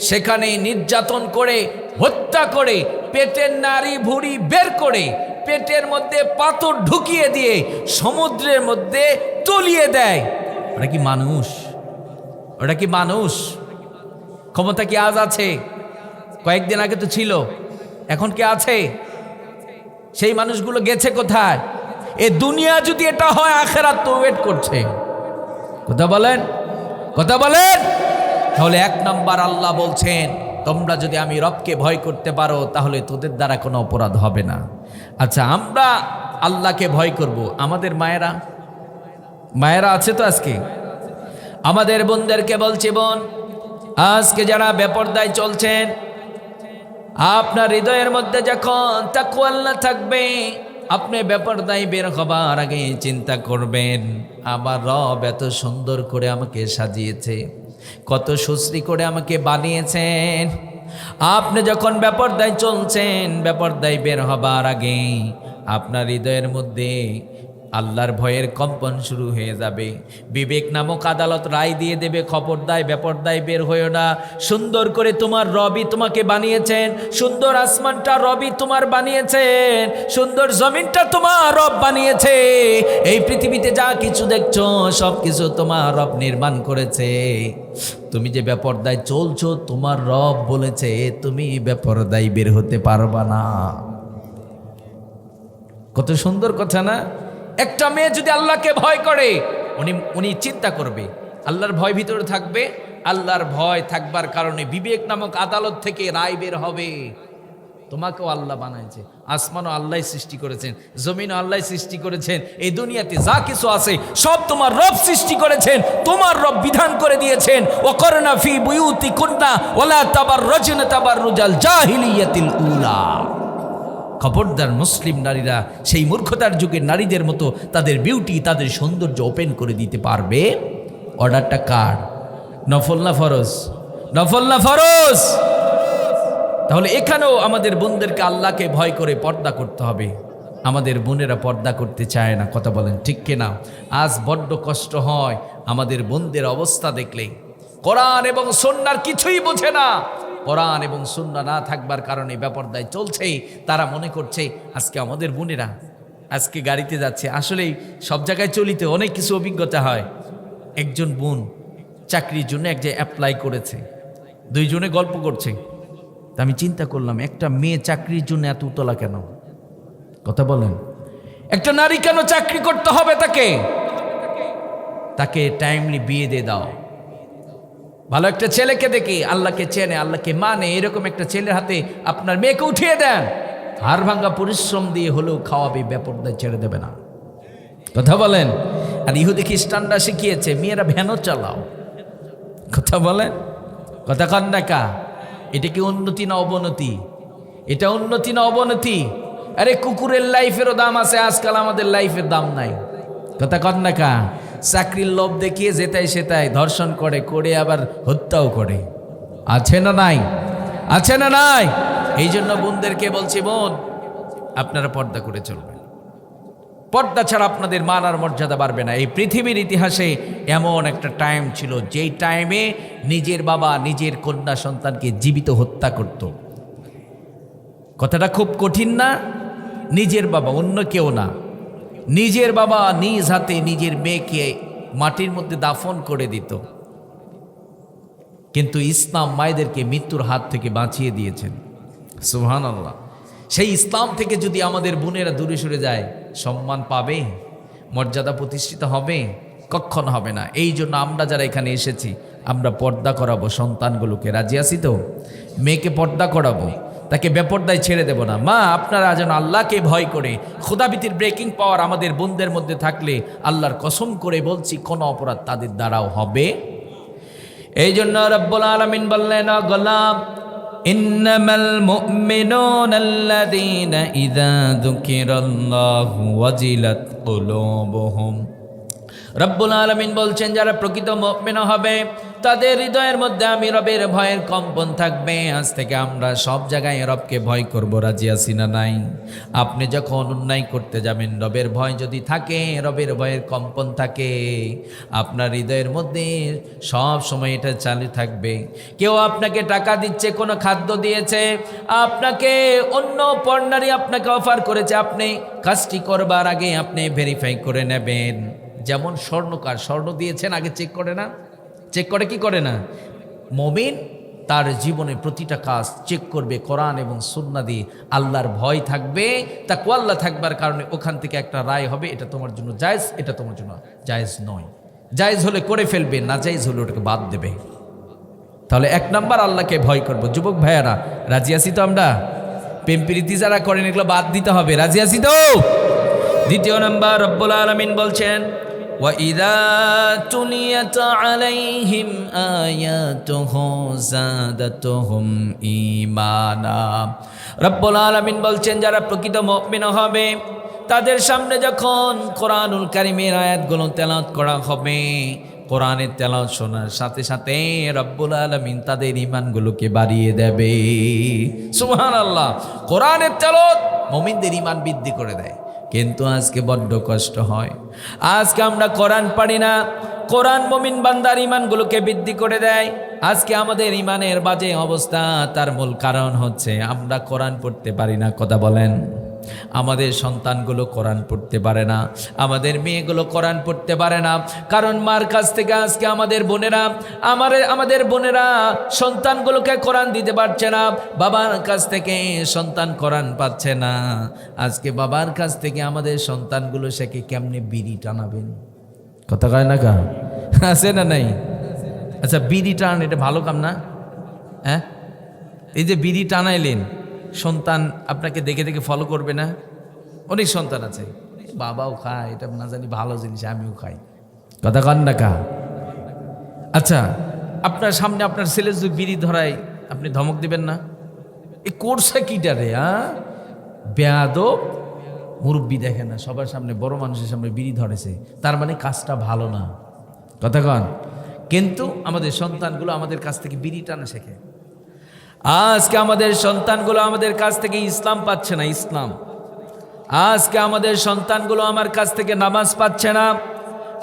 সেখানে নির্যাতন করে, হত্যা করে, পেটের নাড়ি ভুঁড়ি বের করে, পেটের মধ্যে পাথর ঢুকিয়ে দিয়ে সমুদ্রের মধ্যে তলিয়ে দেয়, ওরা কি মানুষ? ওটা কি মানুষ? ক্ষমতা কি আজ আছে? কয়েকদিন আগে তো ছিল, এখন কি আছে? সেই মানুষগুলো গেছে কোথায়? এ দুনিয়া যদি এটা হয়, আখিরাত তো ওয়েট করছে, কথা বলেন, কথা বলেন। তাহলে এক নাম্বার আল্লাহ বলছেন, তোমরা যদি আমি রবকে ভয় করতে পারো, তাহলে তোদের দ্বারা কোনো অপরাধ হবে না। আচ্ছা, আমরা আল্লাহকে ভয় করব, আমাদের মায়েরা, মায়েরা আছে তো আজকে? আমাদের বোনদেরকে বলছি, বোন, আজকে যারা বেপরদায় চলছেন, আপনার হৃদয়ের মধ্যে যখন তাকওয়া আল্লাহ থাকবে, আপনি বেপরদায় বের হবার আগে চিন্তা করবেন, আমার রব এত সুন্দর করে আমাকে সাজিয়েছে, কত সুশ্রী করে আমাকে বানিয়েছেন। আপনি যখন বেপরদায় চলছেন, বেপরদায় বের হবার আগে আপনার হৃদয়ের মধ্যে আল্লাহর ভয়ের কম্পন শুরু হয়ে যাবে। বিবেক নামক আদালত রায় দিয়ে দেবে, খবরদার বেপরদায় বের হয়েও না। সুন্দর করে তোমার রবই তোমাকে বানিয়েছেন, সুন্দর আসমানটা রবই তোমার বানিয়েছেন, সুন্দর জমিনটা তোমার রব বানিয়েছে। এই পৃথিবীতে যা কিছু দেখছো সব কিছু তোমার রব নির্মাণ করেছে। তুমি যে বেপরদায় চলছো, তোমার রব বলেছে তুমি বেপরদায় বের হতে পারবা না। কত সুন্দর কথা না? একটা মেয়ে যদি আল্লাহকে ভয় করে, উনি চিন্তা করবে, আল্লাহর ভয় ভিতরে থাকবে, আল্লাহর ভয় থাকবার কারণে বিবেক নামক আদালত থেকে রায় বের হবে। তোমাকেও আল্লাহ বানাইছে, আসমানও আল্লাহ সৃষ্টি করেছেন, জমিনও আল্লাহ সৃষ্টি করেছেন, এই দুনিয়াতে যা কিছু আছে সব তোমার রব সৃষ্টি করেছেন, তোমার রব বিধান করে দিয়েছেন, ওয়াকরনা ফি বুয়ুতিকুন্না ওয়ালা তাবাররাজনা তাবাররুজাল জাহিলিয়াতিল উলা। খবরদার, মুসলিম নারীরা সেই মূর্খতার যুগের নারীদের মতো তাদের বিউটি, তাদের সৌন্দর্য ওপেন করে দিতে পারবে? অর্ডারটা কার? নফল না ফরজ? নফল না ফরজ? তাহলে এখানেও আমাদের বোনদেরকে আল্লাহকে ভয় করে পর্দা করতে হবে। আমাদের বোনেরা পর্দা করতে চায় না, কথা বলেন ঠিক কিনা? আজ বড্ড কষ্ট হয় আমাদের বোনদের অবস্থা দেখলে। কোরআন এবং সুন্নাহর কিছুই বোঝে না। কোরআন এবং সুন্নাহ না থাকবার কারণে বেপরদায় চলছে। তারা মনে করছে আজকে আমাদের বোনেরা আজকে গাড়িতে যাচ্ছে, আসলেই সব জায়গায় চলিতে অনেক কিছু অভিজ্ঞতা হয়। একজন বোন চাকরির জন্য এক জায়গায় অ্যাপ্লাই করেছে, দুইজনে গল্প করছে। তা আমি চিন্তা করলাম, একটা মেয়ে চাকরির জন্য এত উতলা কেন? কথা বলেন, একটা নারী কেন চাকরি করতে হবে? তাকে টাইমলি বিয়ে দিয়ে দাও। ভালো একটা ছেলেকে দেখে আল্লাহকে চেনে, আল্লাহকে মানে, এরকম একটা ছেলের হাতে আপনার মেয়েকে উঠিয়ে দেন। হাড় ভাঙ্গা পরিশ্রম দিয়ে হলেও খাওয়াবে, বেপরদায় ছেড়ে দেবে না। কথা বলেন। আর ইহুদি খ্রিস্টানরা শিখিয়েছে মেয়েরা ভ্যানও চালাও। কথা বলেন, কথা কন না কা? এটা কি উন্নতি না অবনতি? এটা উন্নতি না অবনতি? আরে কুকুরের লাইফেরও দাম আছে আজকাল, আমাদের লাইফের দাম নাই। কথা কন না কা? চাকরির লোভ দেখিয়ে যেটাই সেটাই ধর্ষণ করে আবার হত্যাও করে। আছে না নাই? আছে না নাই? এই জন্য বোনদেরকে বলছি, বোন আপনারা পর্দা করে চলবেন। পর্দা ছাড়া আপনাদের মান আর মর্যাদা বাড়বে না। এই পৃথিবীর ইতিহাসে এমন একটা টাইম ছিল যেই টাইমে নিজের বাবা নিজের কন্যা সন্তানকে জীবিত হত্যা করত। কথাটা খুব কঠিন না? নিজের বাবা, অন্য কেউ না, নিজের বাবা নিজ হাতে নিজের মেয়েকে মাটির মধ্যে দাফন করে দিত। কিন্তু ইসলাম মায়েদেরকে মৃত্যুর হাত থেকে বাঁচিয়ে দিয়েছেন। সুবহানাল্লাহ। সেই ইসলাম থেকে যদি আমাদের বোনেরা দূরে সরে যায়, সম্মান পাবে? মর্যাদা প্রতিষ্ঠিত হবে? কখনো হবে না। এই জন্য আমরা যারা এখানে এসেছি, আমরা পর্দা করাবো সন্তানগুলোকে। রাজি আছি তো? মেয়েকে পর্দা করাবো, তাকে বেপর্দায় ছেড়ে দেব না। মা আপনারা যেন আল্লাহকে ভয় করে, খোদাবিতির ব্রেকিং পাওয়ার আমাদের বোনদের মধ্যে থাকলে আল্লাহর কসম করে বলছি কোনো অপরাধ তাদের দ্বারাও হবে। এই জন্য রব্বুল আলামিন বললেন, গোলাম ইন্নামাল মুমিনুনা আল্লাযীনা ইযা যুকিরাল্লাহু ওয়াজিলাত কুলুবুহুম। রব্বুল আলামিন বলছেন, যারা প্রকৃত মুমিন হবে তাদের হৃদয়ের মধ্যে আমি রবের ভয়ের কম্পন থাকবে। আজ থেকে আমরা সব জায়গায় রবকে ভয় করব। রাজি আছি না নাই? আপনি যখন অন্যায় করতে যাবেন, রবের ভয় যদি থাকে, রবের ভয়ের কম্পন থাকে, আপনার হৃদয়ের মধ্যে সব সময় এটা চালু থাকবে। কেউ আপনাকে টাকা দিচ্ছে, কোনো খাদ্য দিয়েছে, আপনাকে অন্য পণ্যারি আপনাকে অফার করেছে, আপনি কাজটি করবার আগে আপনি ভেরিফাই করে নেবেন। যেমন স্বর্ণকার স্বর্ণ দিয়েছেন, আগে চেক করে না? চেক করে কি করে না? মুমিন তার জীবনে প্রতিটা কাজ চেক করবে কোরআন এবং সুন্নাহ দিয়ে। আল্লাহর ভয় থাকবে, তাকওয়া থাকবার কারণে ওখান থেকে একটা রায় হবে, এটা তোমার জন্য জায়েজ, এটা তোমার জন্য জায়েজ নয়। জায়েজ হলে করে ফেলবে, না জায়েজ হলে ওটাকে বাদ দেবে। তাহলে এক নাম্বার আল্লাহকে ভয় করব। যুবক ভাইয়ারা রাজি আছি তো? আমরা প্রেম প্রীতি যারা করেন এগুলো বাদ দিতে হবে। রাজি আছি তো? দ্বিতীয় নাম্বার রব্বুল আলামিন বলছেন, وَإِذَا تُلِيَتْ عَلَيْهِمْ آيَاتُهُ زَادَتْهُمْ ঈমানা। রব্বুল আলামিন বলছেন, যারা প্রকৃত মুমিন হবে তাদের সামনে যখন কোরআনুল কারীমের আয়াতগুলো তেলাওয়াত করা হবে, কোরআনের তেলাওয়াত শোনার সাথে সাথে রব্বুল আলামিন তাদের ঈমানগুলোকে বাড়িয়ে দেবে। সুবহানাল্লাহ। কোরআনের তেলাওয়াত মুমিনদের ঈমান বৃদ্ধি করে দেয়। কিন্তু আজকে বড্ড কষ্ট হয়, আজকে আমরা কোরআন পড়ি না। কোরআন মুমিন বান্দার ঈমানগুলোকে বৃদ্ধি করে দেয়। আজকে আমাদের ঈমানের বাজে অবস্থা, তার মূল কারণ হচ্ছে আমরা কোরআন পড়তে পারি না। কথা বলেন। আমাদের সন্তানগুলো কোরআন পড়তে পারে না, আমাদের মেয়েগুলো কোরআন পড়তে পারে না। কারণ মার কাছ থেকে আজকে আমাদের বোনেরা সন্তানগুলোকে কোরআন দিতে পারছে না, বাবার কাছ থেকে সন্তান কোরআন পাচ্ছে না। আজকে বাবার কাছ থেকে আমাদের সন্তানগুলো শেখে কেমনে বিড়ি টানাবেন। কথা কয় না কা? আছে না নাই? আচ্ছা, বিড়ি টান এটা ভালো কাম না? হ্যাঁ, এই যে বিড়ি টানাইলেন, সন্তান আপনাকে দেখে দেখে ফলো করবে না? অনেক সন্তান আছে, বাবাও খায়, এটা না জানি ভালো জিনিস, আমিও খাই। কথা কন না কা? আচ্ছা, আপনার সামনে আপনার ছেলে যদি বিড়ি ধরায়, আপনি ধমক দিবেন না? এ করছে কিটা রে? বেয়াদব। মুরব্বি দেখে না, সবার সামনে, বড় মানুষের সামনে বিড়ি ধরেছে, তার মানে কাজটা ভালো না। কথা কন। কিন্তু আমাদের সন্তানগুলো আমাদের কাছ থেকে বিড়ি টানা শেখে। আজকে আমাদের সন্তানগুলো আমাদের কাছ থেকে ইসলাম পাচ্ছে না। ইসলাম আজকে আমাদের সন্তানগুলো আমার কাছ থেকে নামাজ পাচ্ছে না।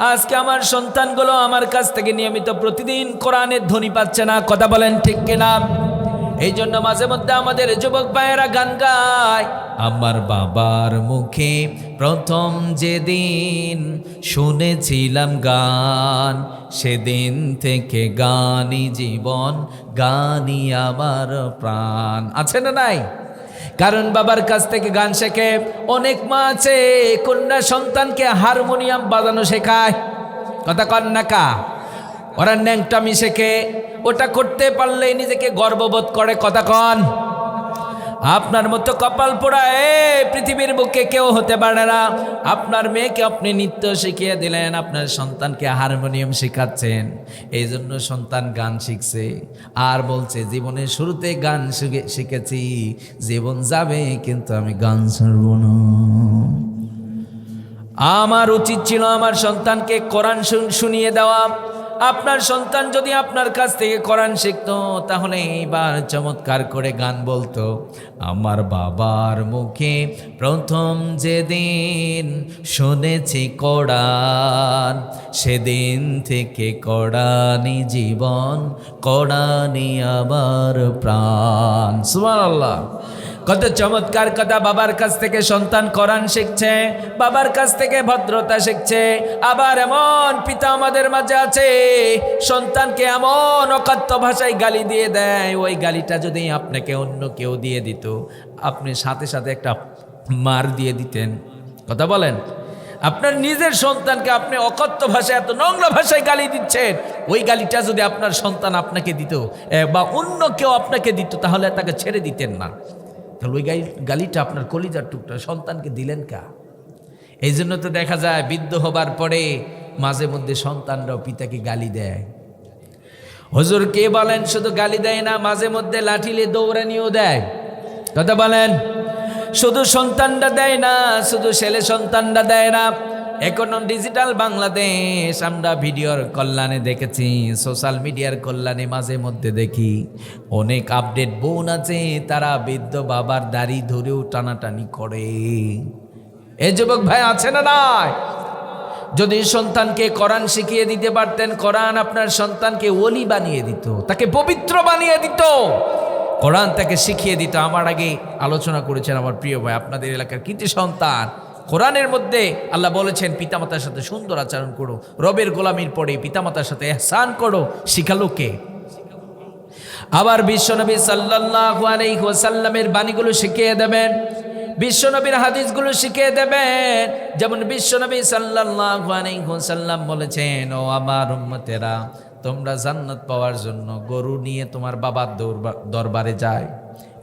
আজকে আমার সন্তানগুলো আমার কাছ থেকে নিয়মিত প্রতিদিন কোরআনের ধ্বনি পাচ্ছে না, কথা বলেন ঠিক কিনা? এই জন্য মাঝে মধ্যে আমাদের যুবক ভাইয়েরা গান গায়, আমার বাবার মুখে প্রথম যেদিন শুনেছিলাম গান, সেদিন থেকে গানই জীবন, গানই আমার প্রাণ। আছে না নাই? কারণ বাবার কাছ থেকে গান শেখে। অনেক মা আছে কন্যা সন্তানকে হারমোনিয়াম বাজানো শেখায়, কথা কন না কা? ওরা ন্যাংটামি শেখে, ওটা করতে পারলেই নিজেকে গর্ববোধ করে, কথা কন। আপনার মতো কপাল পোড়া পৃথিবীর বুকে কেউ হতে পারে না। আপনার মেয়েকে আপনি নৃত্য শিখিয়ে দিলেন, আপনার সন্তানকে হারমোনিয়াম শেখাচ্ছেন, এই জন্য সন্তান গান শিখছে। আর বলছে জীবনের শুরুতে গান শিখেছি, জীবন যাবে কিন্তু আমি গান ছাড়ব না। আমার উচিত ছিল আমার সন্তানকে কোরআন শুনিয়ে দেওয়া। আপনার সন্তান যদি আপনার কাছ থেকে কোরআন শিখতো, তাহলে এইবার চমৎকার করে গান বলতো, আমার বাবার মুখে প্রথম যেদিন শুনেছি কোরআন, সেদিন থেকে কোরআনই জীবন, কোরআনই আমার প্রাণ। সুবহানাল্লাহ। কত চমৎকার কথা! বাবার কাছ থেকে সন্তান কোরআন শিখছে, বাবার কাছ থেকে ভদ্রতা শিখছে। আবার এমন পিতা আমাদের মাঝে আছে, সন্তানকে এমন অকথ্য ভাষায় গালি দিয়ে দেয়, ওই গালিটা যদি আপনাকে অন্য কেউ দিয়ে দিত, আপনি সাথে সাথে একটা মার দিয়ে দিতেন, কথা বলেন। আপনার নিজের সন্তানকে আপনি অকথ্য ভাষায়, এত নোংরা ভাষায় গালি দিচ্ছেন, ওই গালিটা যদি আপনার সন্তান আপনাকে দিত বা অন্য কেউ আপনাকে দিত, তাহলে তাকে ছেড়ে দিতেন না। তাহলে ওই গালিটা আপনার কলিজার টুকটা সন্তানকে দিলেন কা? এই জন্য তো দেখা যায় বৃদ্ধ হবার পরে মাঝে মধ্যে সন্তানরাও পিতাকে গালি দেয়। হুজুর কে বলেন শুধু গালি দেয় না, মাঝে মধ্যে লাঠিলে দৌড়ানিও দেয়, কথা বলেন। শুধু সন্তানরা দেয় না, শুধু ছেলে সন্তানরা দেয় না। এখন ডিজিটাল বাংলাদেশ আমরা ভিডিওর কল্যাণে দেখেছি, সোশ্যাল মিডিয়ার কল্যাণে মাঝে মধ্যে দেখি অনেক আপডেট বোন আছে, তারা বৃদ্ধ বাবার দাড়ি ধরেও টানাটানি করে। এই যুবক ভাই আছে না নাই? যদি সন্তানকে কোরআন শিখিয়ে দিতে পারতেন, কোরআন আপনার সন্তানকে ওলি বানিয়ে দিত, তাকে পবিত্র বানিয়ে দিত, কোরআন তাকে শিখিয়ে দিত। আমার আগে আলোচনা করেছেন আমার প্রিয় ভাই, আপনাদের এলাকার কৃতি সন্তান, কোরআনের মধ্যে আল্লাহ বলেছেন পিতামাতার সাথে সুন্দর আচরণ করো, রবের গোলামির পরে পিতামাতার সাথে ইহসান করো, শিখালো কে? আবার বিশ্বনবী সাল্লাল্লাহু আলাইহি ওয়াসাল্লামের বাণীগুলো শিখিয়ে দেবেন, বিশ্বনবীর হাদিসগুলো শিখিয়ে দেবেন। যেমন বিশ্বনবী সাল্লাল্লাহু আলাইহি ওয়াসাল্লাম বলেছেন, ও আমার উম্মতেরা, তোমরা জান্নাত পাওয়ার জন্য গরু নিয়ে তোমার বাবার দরবারে যায়।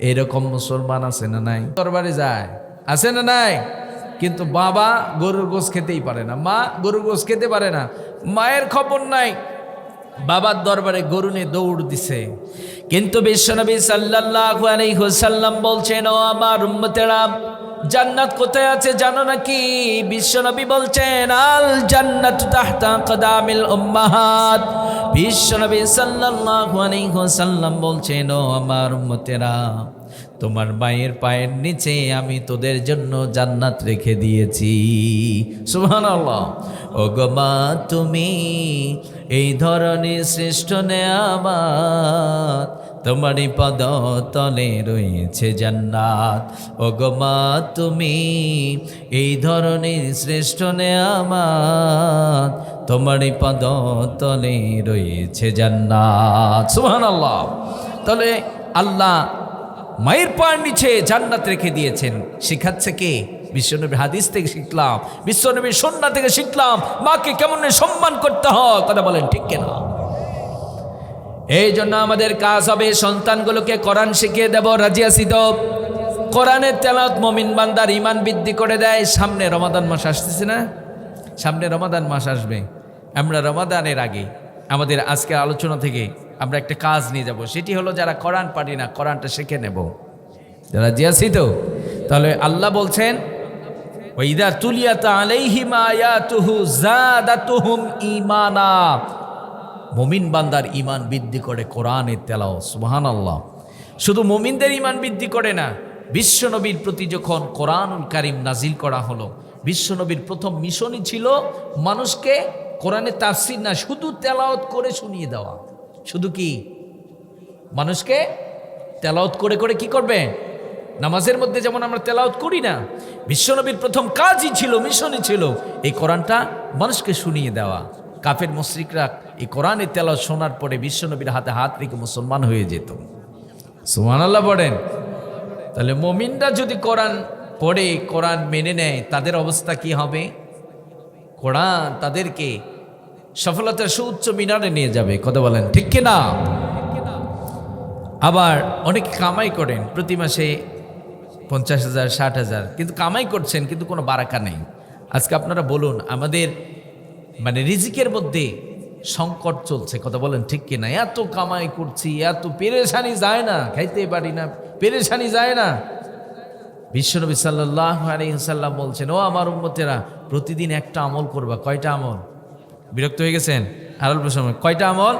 এরকম মুসলমান আছে না নাই? দরবারে যায়, আছে না নাই? কিন্তু বাবা গরুর গোশ খেতেই পারে না, মা গরুর গোশ খেতে পারে না, মায়ের খবর নাই, বাবার দরবারে গরু নিয়ে দৌড় দিছে। কিন্তু বিশ্বনবী সাল্লাল্লাহু আলাইহি ওয়াসাল্লাম বলছেন, ও আমার উম্মতেরা, জান্নাত কোথায় আছে জানো নাকি? বিশ্বনবী বলছেন, আল জান্নাতু তাহতা কদামিল উম্মাহাত। বিশ্বনবী সাল্লাল্লাহু আলাইহি ওয়াসাল্লাম বলছেন, ও আমার উম্মতেরা, তোমার মায়ের পায়ের নিচে আমি তোদের জন্য জান্নাত রেখে দিয়েছি। সুবহানাল্লাহ। ও গো মা, তুমি এই ধরনের শ্রেষ্ঠ নেয়ামত, তোমারই পদ তলে রয়েছে জান্নাত। ও গো মা, তুমি এই ধরনের শ্রেষ্ঠ নেয়ামত, তোমারই পদ তলে রয়েছে জান্নাত। সুবহানাল্লাহ। তাহলে আল্লাহ মায়ের পায়ের নিচে জান্নাত রেখে দিয়েছেন। শিখাচ্ছে কে? বিশ্বনবীর হাদিস থেকে শিখলাম, বিশ্বনবীর সুন্নাহ থেকে শিখলাম মাকে কেমন সম্মান করতে হয়, কথা বলেন ঠিক কিনা? এই জন্য আমাদের কাজ হবে সন্তানগুলোকে কোরআন শিখিয়ে দেব। রাজি আছি তো? কোরআনের তেলাওয়াত মুমিন বান্দার ঈমান বৃদ্ধি করে দেয়। সামনে রমাদান মাস আসতেছে না? সামনে রমাদান মাস আসবে। আমরা রমাদানের আগে আমাদের আজকের আলোচনা থেকে আমরা একটা কাজ নিয়ে যাব, সেটি হলো যারা কোরআন পারি না কোরআনটা শিখে নেব। রাজি আছি তো? তাহলে আল্লাহ বলছেন, ওয়াইদা তুলিয়াত আলাইহিম আয়াতুহু যাদাতুহুম ঈমানা। মুমিন বান্দার ঈমান বৃদ্ধি করে কোরআনের তেলাওয়াত। সুবহানাল্লাহ। শুধু মুমিনদের ঈমান বৃদ্ধি করে না, বিশ্বনবীর প্রতি যখন কোরআনুল কারীম নাজিল করা হলো, বিশ্বনবীর প্রথম মিশনই ছিল মানুষকে কোরআনে তাফসীর না, শুধু তেলাওয়াত করে শুনিয়ে দেওয়া। শুধু কি মানুষকে তেলাওয়াত করে করে কি করবে? নামাজের মধ্যে যেমন আমরা তেলাওয়াত করি না, বিশ্বনবীর প্রথম কাজই ছিল, মিশনই ছিল এই কোরআনটা মানুষকে শুনিয়ে দেওয়া। কাফের মুশরিকরা এই কোরআনের তেলাওয়াত শোনার পরে বিশ্বনবীর হাতে হাত রেখে মুসলমান হয়ে যেত। সুবহানাল্লাহ পড়েন। তাহলে মুমিনরা যদি কোরআন পড়ে, কোরআন মেনে নেয়, তাদের অবস্থা কি হবে? কোরআন তাদেরকে সফলতার সুউচ্চ মিনারে নিয়ে যাবে। কথা বলেন ঠিক কি না? আবার অনেকে কামাই করেন, প্রতি মাসে 50,000 60,000, কিন্তু কামাই করছেন কিন্তু কোনো বারাকা নেই। আজকে আপনারা বলুন, আমাদের মানে রিজিকের মধ্যে সংকট চলছে। কথা বলেন ঠিক কিনা? এত কামাই করছি, এত পেরেশানি যায় না, খাইতে পারি না, পেরেশানি যায় না। বিশ্বনবী সাল্লাল্লাহু আলাইহি ওয়াসাল্লাম বলছেন, ও আমার উম্মতেরা, প্রতিদিন একটা আমল করবা। কয়টা আমল? বিরক্ত হয়ে গেছেন? আর অল্প সময় কয়টা আমল?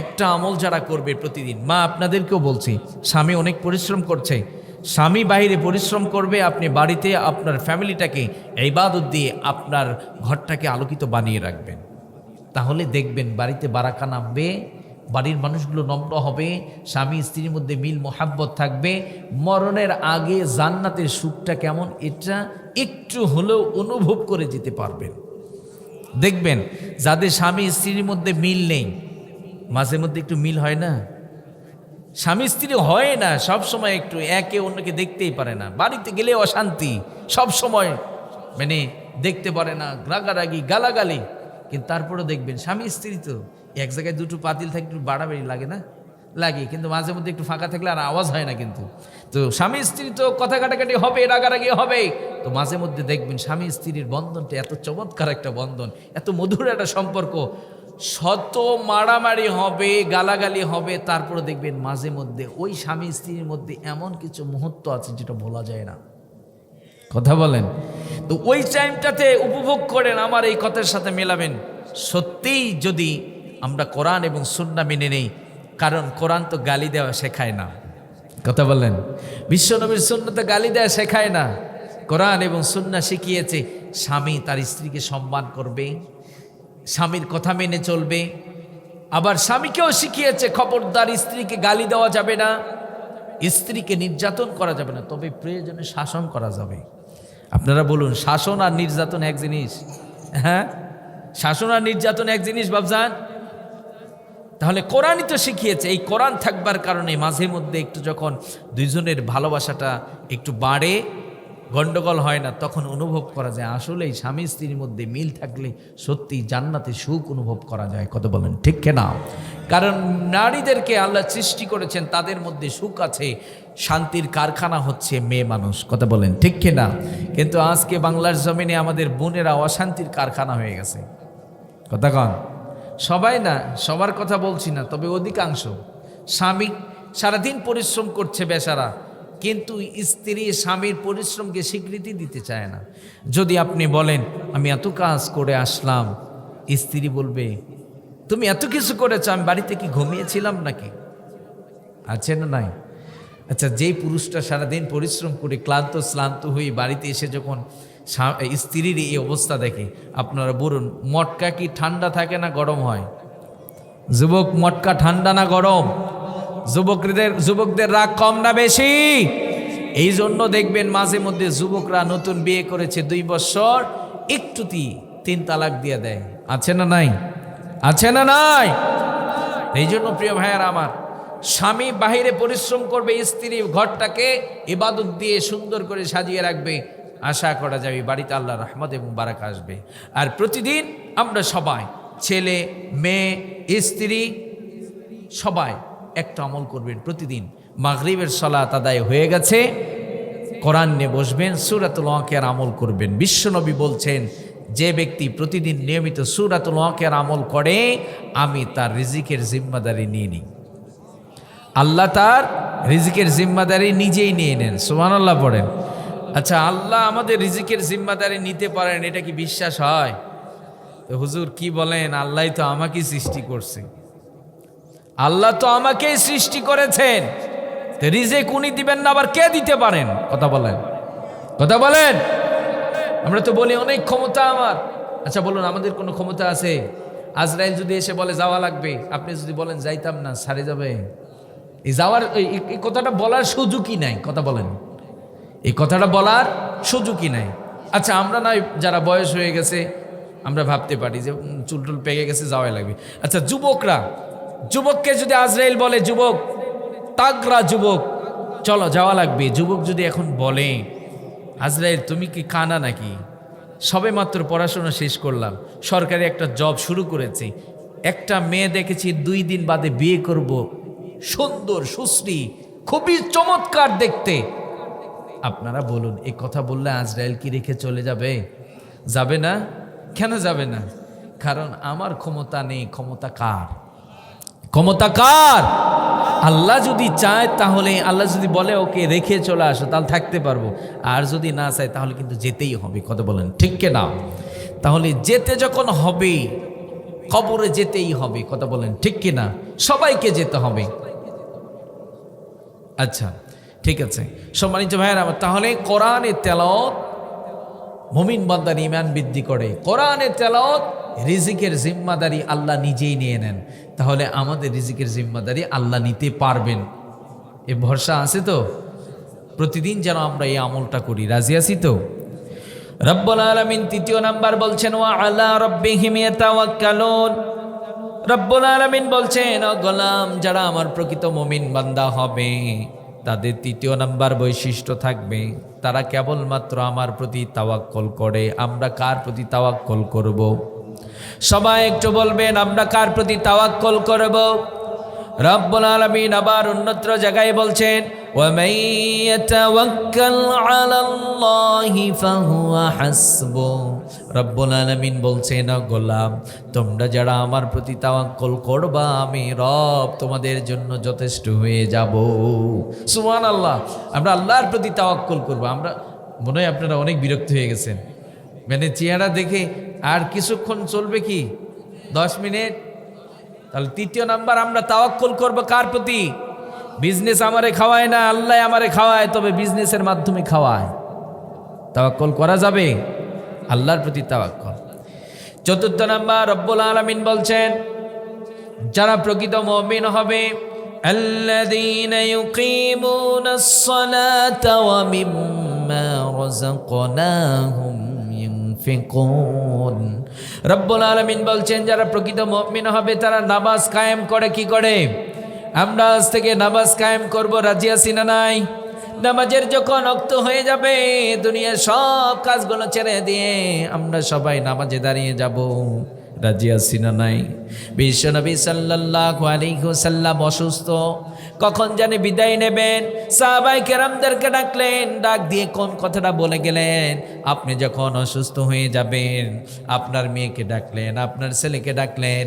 একটা আমল যারা করবে প্রতিদিন। মা আপনাদেরকেও বলছি, স্বামী অনেক পরিশ্রম করছে, স্বামী বাইরে পরিশ্রম করবে, আপনি বাড়িতে আপনার ফ্যামিলিটাকে ইবাদত দিয়ে আপনার ঘরটাকে আলোকিত বানিয়ে রাখবেন। তাহলে দেখবেন বাড়িতে বারাকা নামবে, বাড়ির মানুষগুলো নম্র হবে, স্বামী স্ত্রীর মধ্যে মিল মোহাব্বত থাকবে। মরণের আগে জান্নাতের সুখটা কেমন এটা একটু হলেও অনুভব করে যেতে পারবেন। দেখবেন যাদের স্বামী স্ত্রীর মধ্যে মিল নেই, মাঝে মধ্যে একটু মিল হয় না? স্বামী স্ত্রী হয় না, সব সময় একটু একে অন্যকে দেখতেই পারে না, বাড়িতে গেলে অশান্তি, সব সময় মানে দেখতে পারে না, রাগারাগি গালাগালি। কিন্তু তারপরে দেখবেন স্বামী স্ত্রী তো এক জায়গায় দুটো পাতিল থাকে, একটু বাড়াবাড়ি লাগে না? লাগে, কিন্তু মাঝে মধ্যে একটু ফাঁকা থাকলে আর আওয়াজ হয় না। কিন্তু তো স্বামী স্ত্রী তো কথা কাটাকাটি হবে, রাগারাগি হবে, তো মাঝে মধ্যে দেখবেন স্বামী স্ত্রীর বন্ধনটা এত চমৎকার একটা বন্ধন, এত মধুর একটা সম্পর্ক। শত মারামারি হবে, গালাগালি হবে, তারপরে দেখবেন মাঝে মধ্যে ওই স্বামী স্ত্রীর মধ্যে এমন কিছু মুহূর্ত আছে যেটা ভোলা যায় না। কথা বলেন। তো ওই টাইমটাতে উপভোগ করেন, আমার এই কথার সাথে মেলাবেন। সত্যিই যদি আমরা কোরআন এবং সুন্নাহ মেনে নেই, কারণ কোরআন তো গালি দেওয়া শেখায় না। কথা বলেন। বিশ্বনবীর সুন্নাতে গালি দেওয়া শেখায় না। কোরআন এবং সুন্নাহ শিখিয়েছে স্বামী তার স্ত্রীকে সম্মান করবে, স্বামীর কথা মেনে চলবে। আবার স্বামীকেও শিখিয়েছে খবরদার স্ত্রীকে গালি দেওয়া যাবে না, স্ত্রীকে নির্যাতন করা যাবে না, তবে প্রয়োজনে শাসন করা যাবে। আপনারা বলুন, শাসন আর নির্যাতন এক জিনিস? হ্যাঁ, শাসন আর নির্যাতন এক জিনিস বাবজান? তাহলে কোরআনই তো শিখিয়েছে। এই কোরআন থাকবার কারণে মাঝে মধ্যে একটু যখন দুইজনের ভালোবাসাটা একটু বাড়ে, গন্ডগোল হয় না, তখন অনুভব করা যায় আসলেই স্বামী স্ত্রীর মধ্যে মিল থাকলে সত্যি জান্নাতে সুখ অনুভব করা যায়। কত বলেন ঠিক না? কারণ নারীদেরকে আল্লাহ সৃষ্টি করেছেন, তাদের মধ্যে সুখ আছে, শান্তির কারখানা হচ্ছে মেয়ে মানুষ। কথা বলেন ঠিক না? কিন্তু আজকে বাংলার জমিনে আমাদের বোনেরা অশান্তির কারখানা হয়ে গেছে। কথা কন। সবাই না, সবার কথা বলছি না, তবে অধিকাংশ। স্বামী সারাদিন পরিশ্রম করছে বেচারা, কিন্তু স্ত্রী স্বামীর পরিশ্রমকে স্বীকৃতি দিতে চায় না। যদি আপনি বলেন আমি এত কাজ করে আসলাম, স্ত্রী বলবে তুমি এত কিছু করেছো, আমি বাড়িতে কি ঘুমিয়েছিলাম নাকি? আছে না নাই? আচ্ছা, যেই পুরুষটা সারাদিন পরিশ্রম করে ক্লান্ত হয়ে বাড়িতে এসে যখন স্ত্রীর এই অবস্থা দেখে, আপনারা বলুন মটকা কি ঠান্ডা থাকে না গরম হয়? যুবক, মটকা ঠান্ডা না গরম? যুবকদের রাগ কম না বেশি? এই জন্য দেখবেন মাঝে মধ্যে যুবকরা নতুন বিয়ে করেছে 2 বছর, একটুতেই 3 তালাক দিয়ে দেয়। আছে না নাই? আছে না নাই? এই জন্য প্রিয় ভাইয়ার আমার, স্বামী বাহিরে পরিশ্রম করবে, স্ত্রী ঘরটাকে ইবাদত দিয়ে সুন্দর করে সাজিয়ে রাখবে, আশা করা যাবে বাড়িতে আল্লাহর রহমত এবং বারাকা আসবে। আর প্রতিদিন আমরা সবাই, ছেলে মেয়ে স্ত্রী সবাই একটা আমল করবেন। প্রতিদিন মাগরিবের সালাত আদায় হয়ে গেছে, কোরআন নিয়ে বসবেন, সূরাতুল ওয়াকিয়ার আমল করবেন। বিশ্বনবী বলছেন, যে ব্যক্তি প্রতিদিন নিয়মিত সূরাতুল ওয়াকিয়ার আমল করে, আমি তার রিজিকের জিম্মাদারি নিয়ে নিই। আল্লাহ তার রিজিকের জিম্মাদারি নিজেই নিয়ে নেন। সুবহানাল্লাহ পড়েন। আচ্ছা, আল্লাহ আমাদের রিজিকের জিম্মাদারি নিতে পারেন, এটা কি বিশ্বাস হয়? তো হুজুর কি বলেন, আল্লাহ তো আমাকে সৃষ্টি করছে, আল্লাহ তো আমাকেই সৃষ্টি করেছেন, তো রিজিক উনি দিবেন না, আবার কে দিতে পারেন? কথা বলেন, কথা বলেন। আমরা তো বলি অনেক ক্ষমতা আমার। আচ্ছা বলুন, আমাদের কোনো ক্ষমতা আছে? আজরাইল যদি এসে বলে যাওয়া লাগবে, আপনি যদি বলেন যাইতাম না, সারে যাবে? এই যাওয়ার এই কথাটা বলার সুযোগই নাই। কথা বলেন, এই কথাটা বলার সুযোগই নাই। আচ্ছা আমরা নয় যারা বয়স হয়ে গেছে আমরা ভাবতে পারি যে চুলটুল পেকে গেছে, যাওয়াই লাগবে। আচ্ছা যুবকরা, যুবককে যদি আজরাইল বলে, যুবক তাগড়া যুবক চলো যাওয়া লাগবে, যুবক যদি এখন বলে আজরাইল তুমি কি কানা নাকি? সবে মাত্র পড়াশোনা শেষ করলাম, সরকারি একটা জব শুরু করেছি, একটা মেয়ে দেখেছি 2 দিন বাদে বিয়ে করব, সুন্দর সুশ্রী, খুবই চমৎকার দেখতে। আপনারা বলুন, এই কথা বললে আজরাইল কি রেখে চলে যাবে? যাবে না। কেন যাবে না? কারণ আমার ক্ষমতা নেই। ক্ষমতা কার? ক্ষমতা কার? আল্লাহ যদি চায়, তাহলে আল্লাহ যদি বলে ওকে রেখে চলে আসো, তাহলে থাকতে পারবো। আর যদি না চায় তাহলে কিন্তু যেতেই হবে। কথা বলেন ঠিক কিনা? তাহলে যেতে যখন হবে, কবরে যেতেই হবে। কথা বলেন ঠিক কিনা? সবাইকে যেতে হবে। আচ্ছা ঠিক আছে সম্মানিত ভাইয়েরা আমার, তাহলে কোরআনের তেলাওয়াত মুমিন বান্দার ঈমান বৃদ্ধি করে। কোরআনের তেলাওয়াত রিজিকের জিম্মাদারি আল্লাহ নিজেই নিয়ে নেন। তাহলে আমাদের রিজিকের জিম্মাদারি আল্লাহ নিতে পারবেন, এ ভরসা আছে তো? প্রতিদিন যেন আমরা এই আমলটা করি। রাজি আছি তো? রব্বুল আলামিন 3 নাম্বার বলছেন ওয়া আলা রাব্বিহিম ইয়াতাওয়াক্কালুন। রব্বুল আলামিন বলছেন, ও গোলাম, যারা আমার প্রকৃত মুমিন বান্দা হবে তাদের 3 নাম্বার বৈশিষ্ট্য থাকবে, তারা কেবলমাত্র আমার প্রতি তাওয়াক্কুল করে। আমরা কার প্রতি তাওয়াক্কুল করব? সবাই একটু বলবেন, আমরা কার প্রতি তাওয়াক্কুল করব? রব্বুল আলামিন আবার অন্যত্র জায়গায় বলছেন, ওয়া মান ইয়াতাওয়াক্কাল আলাল্লাহি ফাহুয়া হাসবু। রব্বুল আলামিন বলছেন, ও গোলাম, তোমরা যারা আমার প্রতি তাওয়াক্কুল করবা, আমি রব তোমাদের জন্য যথেষ্ট হয়ে যাব। সুবহানাল্লাহ। আমরা আল্লাহর প্রতি তাওয়াক্কুল করব। আমরা মনে হয় আপনারা অনেক বিরক্ত হয়ে গেছেন, মানে চেহারা দেখে। আর কিছুক্ষণ চলবে কি, 10 মিনিট। তাহলে 3 নাম্বার, আমরা তাওয়াক্কুল করব কার প্রতি? বিজনেস আমারে খাওয়ায় না, আল্লাহ আমারে খাওয়ায়, তবে বিজনেসের মাধ্যমে খাওয়ায়। তাওয়াক্কুল করা যাবে? আল্লাহর প্রতি তাওয়াক্কুল। 4 নাম্বার, রব্বুল আলামিন বলছেন, যারা প্রকৃত মুমিন হবে, আল্লাযীনা ইউকিমুনাস সালাতা ওয়া মিম্মা রাযাকনাহুম ইউনফিকুন। রব্বুল আলামিন বলছেন, যারা প্রকৃত মুমিন হবে তারা নামাজ কায়েম করে। কি করে? আমরা আজ থেকে নামাজ কায়েম করব। রাজি আছি না নাই? নামাজের যখন ওয়াক্ত হয়ে যাবে, দুনিয়ার সব কাজগুলো ছেড়ে দিয়ে আমরা সবাই নামাজে দাঁড়িয়ে যাব। রাজি আছি না নাই? বিশ্বনবী সাল্লাল্লাহু আলাইহি ওয়াসাল্লাম অসুস্থ, কখন জানি বিদায় নেবেন, সাহাবায়ে কেরামদেরকে ডাকলেন। ডাক দিয়ে কোন কথাটা বলে গেলেন? আপনি যখন অসুস্থ হয়ে যাবেন, আপনার মেয়েকে ডাকলেন, আপনার ছেলেকে ডাকলেন,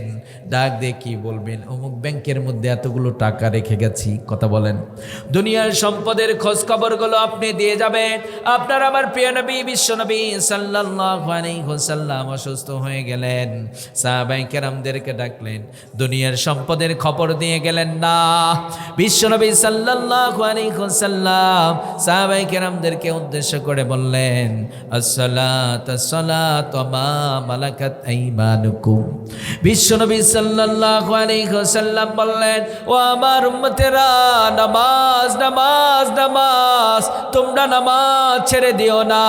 ডাক দিয়ে কি বলবেন? অমুক ব্যাংকের মধ্যে এতগুলো টাকা রেখে গেছি। কথা বলেন। দুনিয়ার সম্পদের খোঁজ খবরগুলো আপনি দিয়ে যাবেন। আপনার আমার প্রিয় নবী বিশ্বনবী সাল্লাল্লাহু আলাইহি ওয়াসাল্লাম অসুস্থ হয়ে গেলেন, সাহাবায়ে কেরামদেরকে ডাকলেন, দুনিয়ার সম্পদের খবর দিয়ে গেলেন না। বিশ্বনবী সাল্লাল্লাহু আলাইহি ওয়াসাল্লাম সাহাবায়ে কেরামদেরকে উদ্দেশ্য করে বললেন, আসসালাতু আসসালাতু মা মালাকাত আইমানুকুম। বিশ্বনবী সাল্লাল্লাহু আলাইহি ওয়াসাল্লাম বললেন, ও আমার উম্মতেরা, নামাজ নামাজ নামাজ, তোমরা নামাজ ছেড়ে দিও না।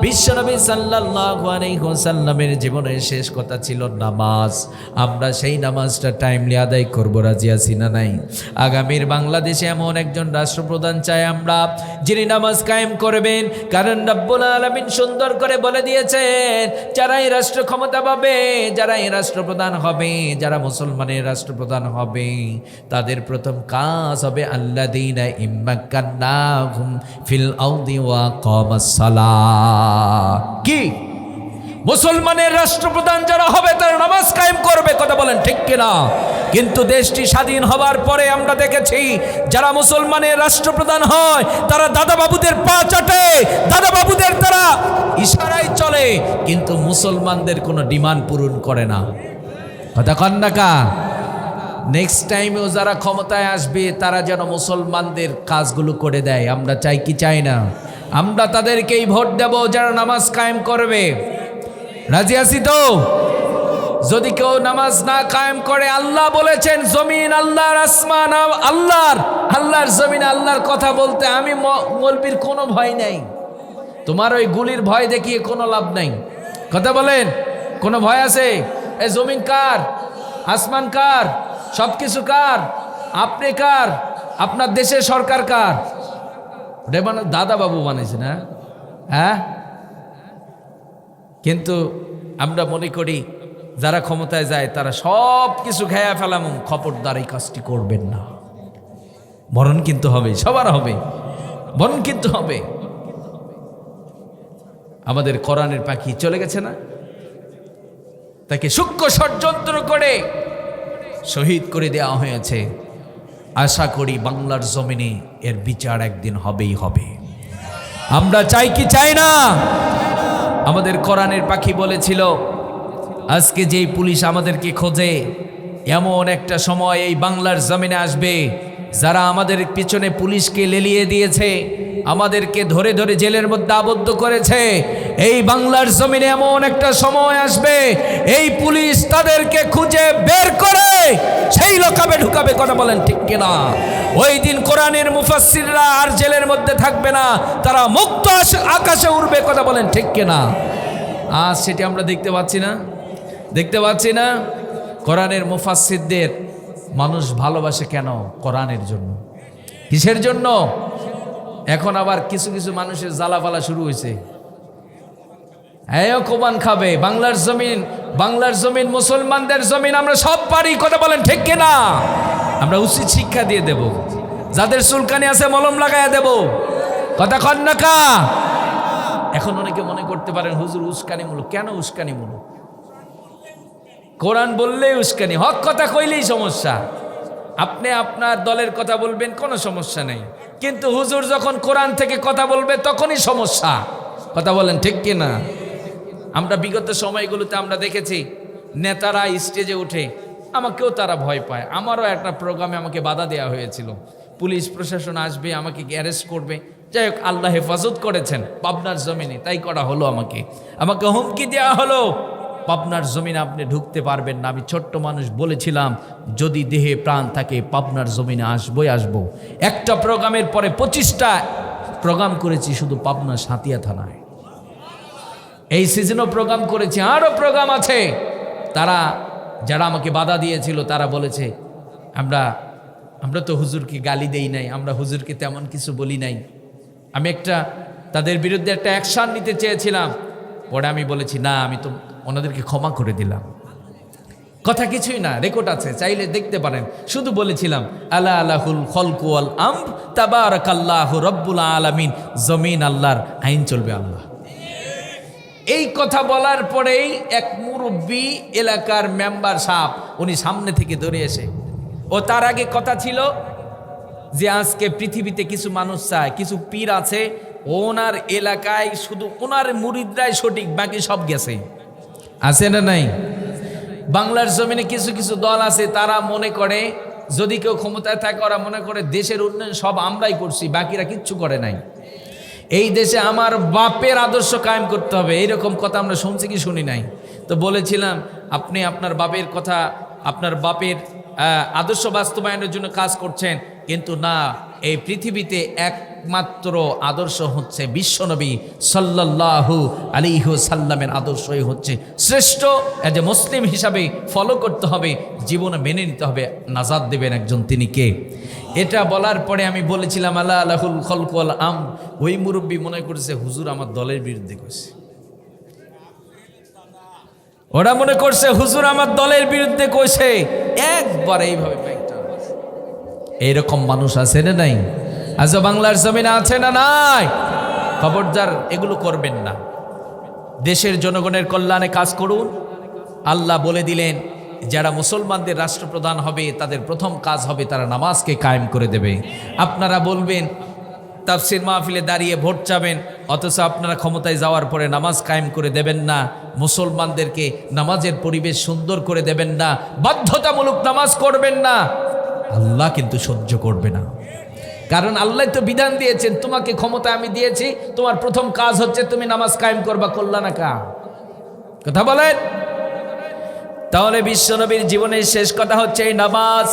বিশ্বনবী সাল্লাল্লাহু আলাইহি ওয়াসাল্লামের জীবনের শেষ কথা ছিল নামাজ। আমরা সেই নামাজটা টাইমলি আদায় করব। রাজি আছি না নাই? আগামীর বাংলাদেশে এমন একজন রাষ্ট্রপ্রধান চাই আমরা, যিনি নামাজ কায়েম করবেন। কারণ রব্বুল আলামিন সুন্দর করে বলে দিয়েছেন, যারা এই রাষ্ট্র ক্ষমতা পাবে, যারা এই রাষ্ট্রপ্রধান হবে, যারা মুসলমানের রাষ্ট্রপ্রধান হবে, তাদের প্রথম কাজ হবে আল্লাযীনা ইম্মাক্কান্নাহুম ফিল আরদি ওয়া আকামাস সালাহ। কি? মুসলমানের রাষ্ট্রপ্রধান যারা হবে তারা নামাজ কায়েম করবে। কথা বলেন ঠিক কিনা? কিন্তু দেশটি স্বাধীন হবার পরে আমরা দেখেছি, যারা মুসলমানের রাষ্ট্রপ্রধান হয় তারা দাদা বাবুদের পা চাটে, দাদা বাবুদের তারা ইশারায় চলে, কিন্তু মুসলমানদের কোনো ডিমান্ড পূরণ করে না। কথা কন না কা? নেক্সট টাইমেও যারা ক্ষমতায় আসবে তারা যেন মুসলমানদের কাজগুলো করে দেয়। আমরা চাই কি চাই না? আমরা তাদেরকেই ভোট দেব যারা নামাজ কায়েম করবে। রাজি আছি তো? যদি কেউ নামাজ না কায়েম করে, আল্লাহ বলেছেন জমিন আল্লাহর, আসমান আল্লাহর, আল্লাহর জমিন আল্লাহর কথা বলতে আমি মৌলবীর কোনো ভয় নাই। তোমার ওই গুলির ভয় দেখিয়ে কোনো লাভ নাই। কথা বলেন, কোনো ভয় আছে? এই জমিন কার? আসমান কার? সব কিছু কার? আপনি কার? আপনার দেশের সরকার কার? দাদা বাবু বানিয়েছে না? হ্যাঁ, কিন্তু আমরা মনে করি যারা ক্ষমতায় যায় তারা সব কিছু খেয়া ফেলাম। খবরদার এই কাজটি করবেন না। মরণ কিন্তু হবে, সবার হবে, মরণ কিন্তু হবে। আমাদের কোরআনের পাখি চলে গেছে না, তাকে সূক্ষ্ম ষড়যন্ত্র করে শহীদ করে দেওয়া হয়েছে। আশা করি বাংলার জমিনে এর বিচার একদিন হবেই হবে। আমরা চাই কি চাই না? আমাদের কোরআনের পাখি বলেছিল আজকে যেই পুলিশ আমাদেরকে খোঁজে, এমন একটা সময় এই বাংলার জমিনে আসবে যারা আমাদের পিছনে পুলিশকে লেলিয়ে দিয়েছে, আমাদেরকে ধরে ধরে জেলের মধ্যে আবদ্ধ করেছে। এই বাংলার জমিনে এমন একটা সময় আসবে এই পুলিশ তাদেরকে খুঁজে বের করে সেই লোকাবে ঢুকাবে। কথা বলেন ঠিক কিনা? ওই দিন কোরআনের মুফাসসিররা আর জেলের মধ্যে থাকবে না, তারা মুক্ত আকাশে উড়বে। কথা বলেন ঠিক কিনা? আজ সেটি আমরা দেখতে পাচ্ছি না, দেখতে পাচ্ছি না। কোরআনের মুফাসসিরদের মানুষ ভালোবাসে কেন? কোরআনের জন্য। কিসের জন্য? এখন আবার কিছু কিছু মানুষের জ্বালাপালা শুরু হয়েছে। হ্যাঁ, কোরআন খাবে। বাংলার জমিন, বাংলার জমিন মুসলমানদের জমিন, আমরা সব পারি। কথা বলেন ঠিক কিনা? আমরা উচিত শিক্ষা দিয়ে দেব। যাদের চুলকানি আছে মলম লাগাইয়া দেব। কথা কন না কা? এখন অনেকে মনে করতে পারেন হুজুর উস্কানিমূলক। কেন উস্কানিমূলক? কোরআন বললেই উস্কানি, হক কথা কইলেই সমস্যা। আপনি আপনার দলের কথা বলবেন, কোনো সমস্যা নেই, কিন্তু হুজুর যখন কোরআন থেকে কথা বলবে তখনই সমস্যা। কথা বলেন ঠিক কিনা? আমরা বিগত সময়গুলোতে আমরা দেখেছি নেতারা স্টেজে উঠে, আমাকেও তারা ভয় পায়। আমারও একটা প্রোগ্রামে আমাকে বাধা দেওয়া হয়েছিল, পুলিশ প্রশাসন আসবে, আমাকে অ্যারেস্ট করবে। যাই হোক, আল্লাহ হেফাজত করেছেন পাবনার জমিনে, তাই করা হলো। আমাকে হুমকি দেওয়া হলো, পাবনার জমিনে আপনি ঢুকতে পারবেন না। আমি ছোট্ট মানুষ বলেছিলাম যদি দেহে প্রাণ থাকে পাবনার জমিনে আসবই আসবো। একটা প্রোগ্রামের পরে 25টা প্রোগ্রাম করেছি শুধু পাবনা সাতিয়া থানায়। এই সিজনও প্রোগ্রাম করেছি, আরও প্রোগ্রাম আছে। তারা যারা আমাকে বাধা দিয়েছিল তারা বলেছে আমরা তো হুজুরকে গালি দেই নাই, আমরা হুজুরকে তেমন কিছু বলি নাই। আমি তাদের বিরুদ্ধে একটা অ্যাকশন নিতে চেয়েছিলাম, পরে আমি বলেছি না, আমি তো ওনাদেরকে ক্ষমা করে দিলাম। কথা কিছুই না, রেকর্ড আছে, চাইলে দেখতে পারেন। শুধু বলেছিলাম আলা আলাহুল খলকু ওয়াল আমর তাবারাকাল্লাহু রব্বুল আলামিন, জমিন আল্লাহর, আইন চলবে আল্লাহ। এই কথা বলার পরেই এক মুরব্বী এলাকার মেম্বার সাহেব উনি সামনে থেকে ধরে এসে, ও তার আগে কথা ছিল যে আজকে পৃথিবীতে কিছু মানুষ চায়, কিছু পীর আছে ওনার এলাকায় শুধু ওনার মুরিদরাই সঠিক, বাকি সব গেছে। আছে না নাই? বাংলার জমিনে কিছু কিছু দল আছে, তারা মনে করে যদি কেউ ক্ষমতায় থাকে ওরা মনে করে দেশের উন্নয়ন সব আমরাই করছি, বাকিরা কিচ্ছু করে নাই। এই দেশে আমার বাপের আদর্শ কায়েম করতে হবে, এইরকম কথা আমরা শুনছি কি শুনি নাই? তো বলেছিলাম আপনি আপনার বাপের কথা, আপনার বাপের আদর্শ বাস্তবায়নের জন্য কাজ করছেন, কিন্তু না, এই পৃথিবীতে একমাত্র আদর্শ হচ্ছে বিশ্বনবী সাল্লাল্লাহু আলাইহি ওয়াসাল্লামের আদর্শই হচ্ছে শ্রেষ্ঠ। এজ এ মুসলিম হিসাবে ফলো করতে হবে, জীবনে মেনে নিতে হবে, নাজাত দেবেন একজন, তিনি কে? এটা বলার পরে আমি বলেছিলাম আল্লাহ আলাহুল খলকু ওয়াল আমর। ওই মুরব্বী মনে করছে হুজুর আমার দলের বিরুদ্ধে কইছে, ওরা মনে করছে হুজুর আমার দলের বিরুদ্ধে কইছে। একবার এইভাবে এইরকম মানুষ আছে না নাই? আজ বাংলার জমিনে আছে না নাই? খবরদার এগুলো করবেন না। দেশের জনগণের কল্যাণে কাজ করুন। আল্লাহ বলে দিলেন যারা মুসলমানদের রাষ্ট্রপ্রধান হবে তাদের প্রথম কাজ হবে তারা নামাজকে কায়েম করে দেবে। আপনারা বলবেন তাফসির মাহফিলে দাঁড়িয়ে ভোট চাবেন, অথচ আপনারা ক্ষমতায় যাওয়ার পরে নামাজ কায়েম করে দেবেন না, মুসলমানদেরকে নামাজের পরিবেশ সুন্দর করে দেবেন না, বাধ্যতামূলক নামাজ করবেন না, আল্লাহ কিন্তু সহ্য করবে না। কারণ আল্লাহ তো বিধান দিয়েছেন, তোমাকে ক্ষমতা আমি দিয়েছি, তোমার প্রথম কাজ হচ্ছে তুমি নামাজ কায়েম করবা, করলা না কা? কথা বলেন। তাহলে বিশ্বনবীর জীবনের শেষ কথা হচ্ছে এই নামাজ।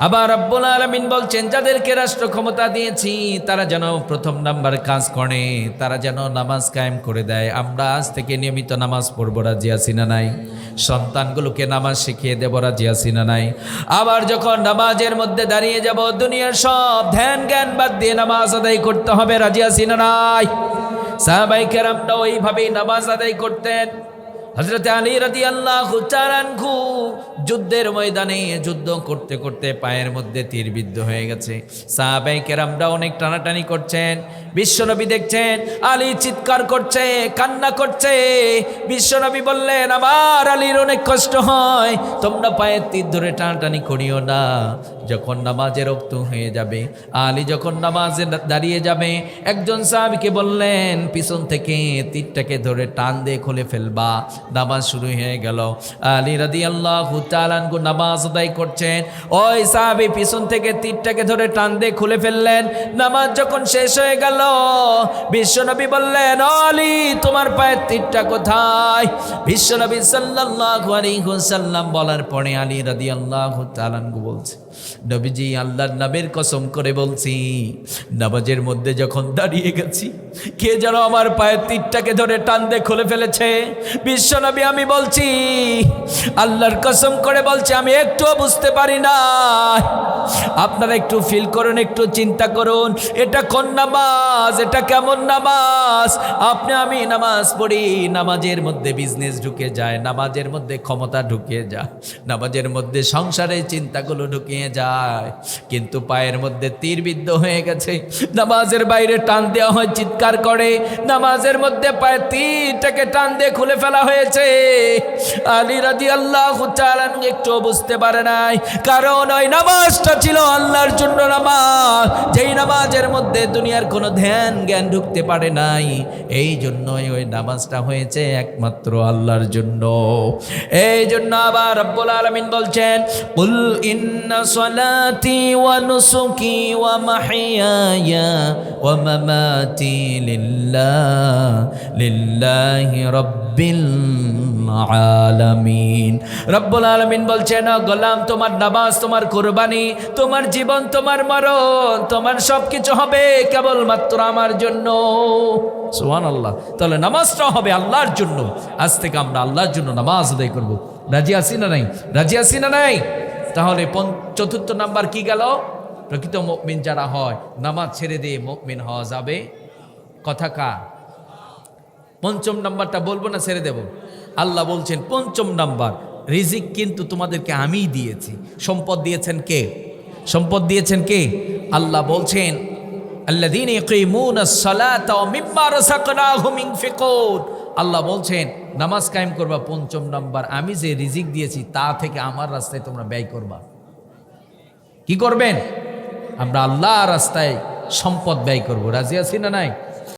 আবার রব্বুল আলামিন বলছেন, যাদেরকে রাষ্ট্র ক্ষমতা দিয়েছি তারা যেন প্রথম নাম্বার কাজ করে, তারা যেন নামাজ কায়েম করে দেয়। আমরা আজ থেকে নিয়মিত নামাজ পড়ব, রাজি আছি না নাই? সন্তানগুলোকে নামাজ শিখিয়ে দেব, রাজি আছি না নাই? আবার যখন নামাজের মধ্যে দাঁড়িয়ে যাব, দুনিয়ার সব ধ্যান জ্ঞান বাদ দিয়ে নামাজ আদায় করতে হবে, রাজি আছি না নাই? সাহাবায়ে কেরামরা ওইভাবেই নামাজ আদায় করতেন। হযরত আলী রাদিয়াল্লাহু তাআলা আনহু যুদ্ধের ময়দানে যুদ্ধ করতে করতে পায়ের মধ্যে তীর বিদ্ধ হয়ে গেছে। সাহাবায়ে কেরামরা অনেক টানাটানি করছেন, বিশ্বনবী দেখছেন আলী চিৎকার করছে, কান্না করছে। বিশ্বনবী বললেন, আমার আলীর অনেক কষ্ট হয়, তোমরা পায়ের তীর ধরে টানাটানি করিও না। যখন নামাজের ওয়াক্ত হয়ে যাবে, আলী যখন নামাজে দাঁড়িয়ে যাবে, একজন সাহাবীকে বললেন, পিছন থেকে তীরটাকে ধরে টান দিয়ে খুলে ফেলবা। নামাজ শুরু হয়ে গেল। আলী রাদিয়াল্লাহু তাআলা আনহু নামাজ আদায় করছেন, ওই সাহাবী পিছন থেকে তীরটাকে ধরে টান দিয়ে খুলে ফেললেন। নামাজ যখন শেষ হয়ে গেল, বিশ্বনবী বললেন, আলী তোমার পায়ের তীরটা কোথায়? বিশ্বনবী সাল্লাল্লাহু আলাইহি ওয়াসাল্লাম বলার পরে আলী রাদিয়াল্লাহু তাআলা আনহু বলছে, নবীজি আল্লাহর নামের কসম করে বলছি, নামাজের মধ্যে যখন দাঁড়িয়ে গেছি, কে যেন আমার পায়ের তীরটাকে ধরে টান দিয়ে খুলে ফেলেছে। বিশ্বনবী আমি বলছি, আল্লাহর কসম করে বলছি, আমি একটুও বুঝতে পারি না। আপনারা একটু ফিল করুন, একটু চিন্তা করুন, এটা কোন নামাজ, এটা কেমন নামাজ? আমি নামাজ পড়ি, নামাজের মধ্যে বিজনেস ঢুকে যায়, নামাজের মধ্যে ক্ষমতা ঢুকে যায়, নামাজের মধ্যে সংসারের চিন্তাগুলো ঢুকিয়ে যায়, কিন্তু পায়ের মধ্যে তীরবিদ্ধ হয়ে গেছে। নামাজের বাইরে টান দেওয়া হয়, চিৎকার করে, নামাজের মধ্যে পায়ের তীরটাকে টান দিয়ে খুলে ফেলা হয়েছে। আলী রাদিয়াল্লাহু তাআলা একটু বুঝতে পারে নাই, কারণ ওই নামাজটা ছিল আল্লাহর জন্য নামাজ, যেই নামাজের মধ্যে দুনিয়ার কোনো ধ্যান জ্ঞান ঢুকতে পারে নাই। এই জন্যই ওই নামাজটা হয়েছে একমাত্র আল্লাহর জন্য। এই জন্য আবার রব্বুল আলামিন বলছেন, কুল ইন্না সলাতি ওয়া নুসুকি ওয়া মাহইয়ায়া ওয়া মামাতি লিল্লাহি রাব্বিল আলামিন। রব্বুল আলামিন বলছেন, গোলাম তোমার নামাজ, তোমার কুরবানি, তোমার জীবন, তোমার মরণ, তোমার সবকিছু হবে কেবলমাত্র আমার জন্য। সুবহানাল্লাহ। তাহলে নামাজটা হবে আল্লাহর জন্য। আজ থেকে আমরা আল্লাহর জন্য নামাজ আদায় করব, রাজি আছি না নাই? রাজি আছি না নাই? তাহলে চতুর্থ নাম্বার কি গেল? প্রকৃত মুমিন যারা হয়, নামাজ ছেড়ে দিয়ে মুমিন হওয়া যাবে। কথা কার? পঞ্চম নাম্বারটা বলবো না ছেড়ে দেব? আল্লাহ বলছেন পঞ্চম নাম্বার, রিজিক কিন্তু তোমাদেরকে আমিই দিয়েছি। সম্পদ দিয়েছেন কে? সম্পদ দিয়েছেন কে? আল্লাহ বলছেন, আল্লাযীনা ইয়াকিমুনাস সালাতা ওয়া মিম্মা রাযাকনাহুম ইউনফিকুন। আল্লাহ বলছেন নামাজ কায়েম করবা, পঞ্চম নাম্বার, আমি যে রিজিক দিয়েছি তা থেকে আমার রাস্তায় তোমরা ব্যয় করবা। কি করবেন? আমরা আল্লাহর রাস্তায় সম্পদ ব্যয় করব, রাজি আছি না নাই?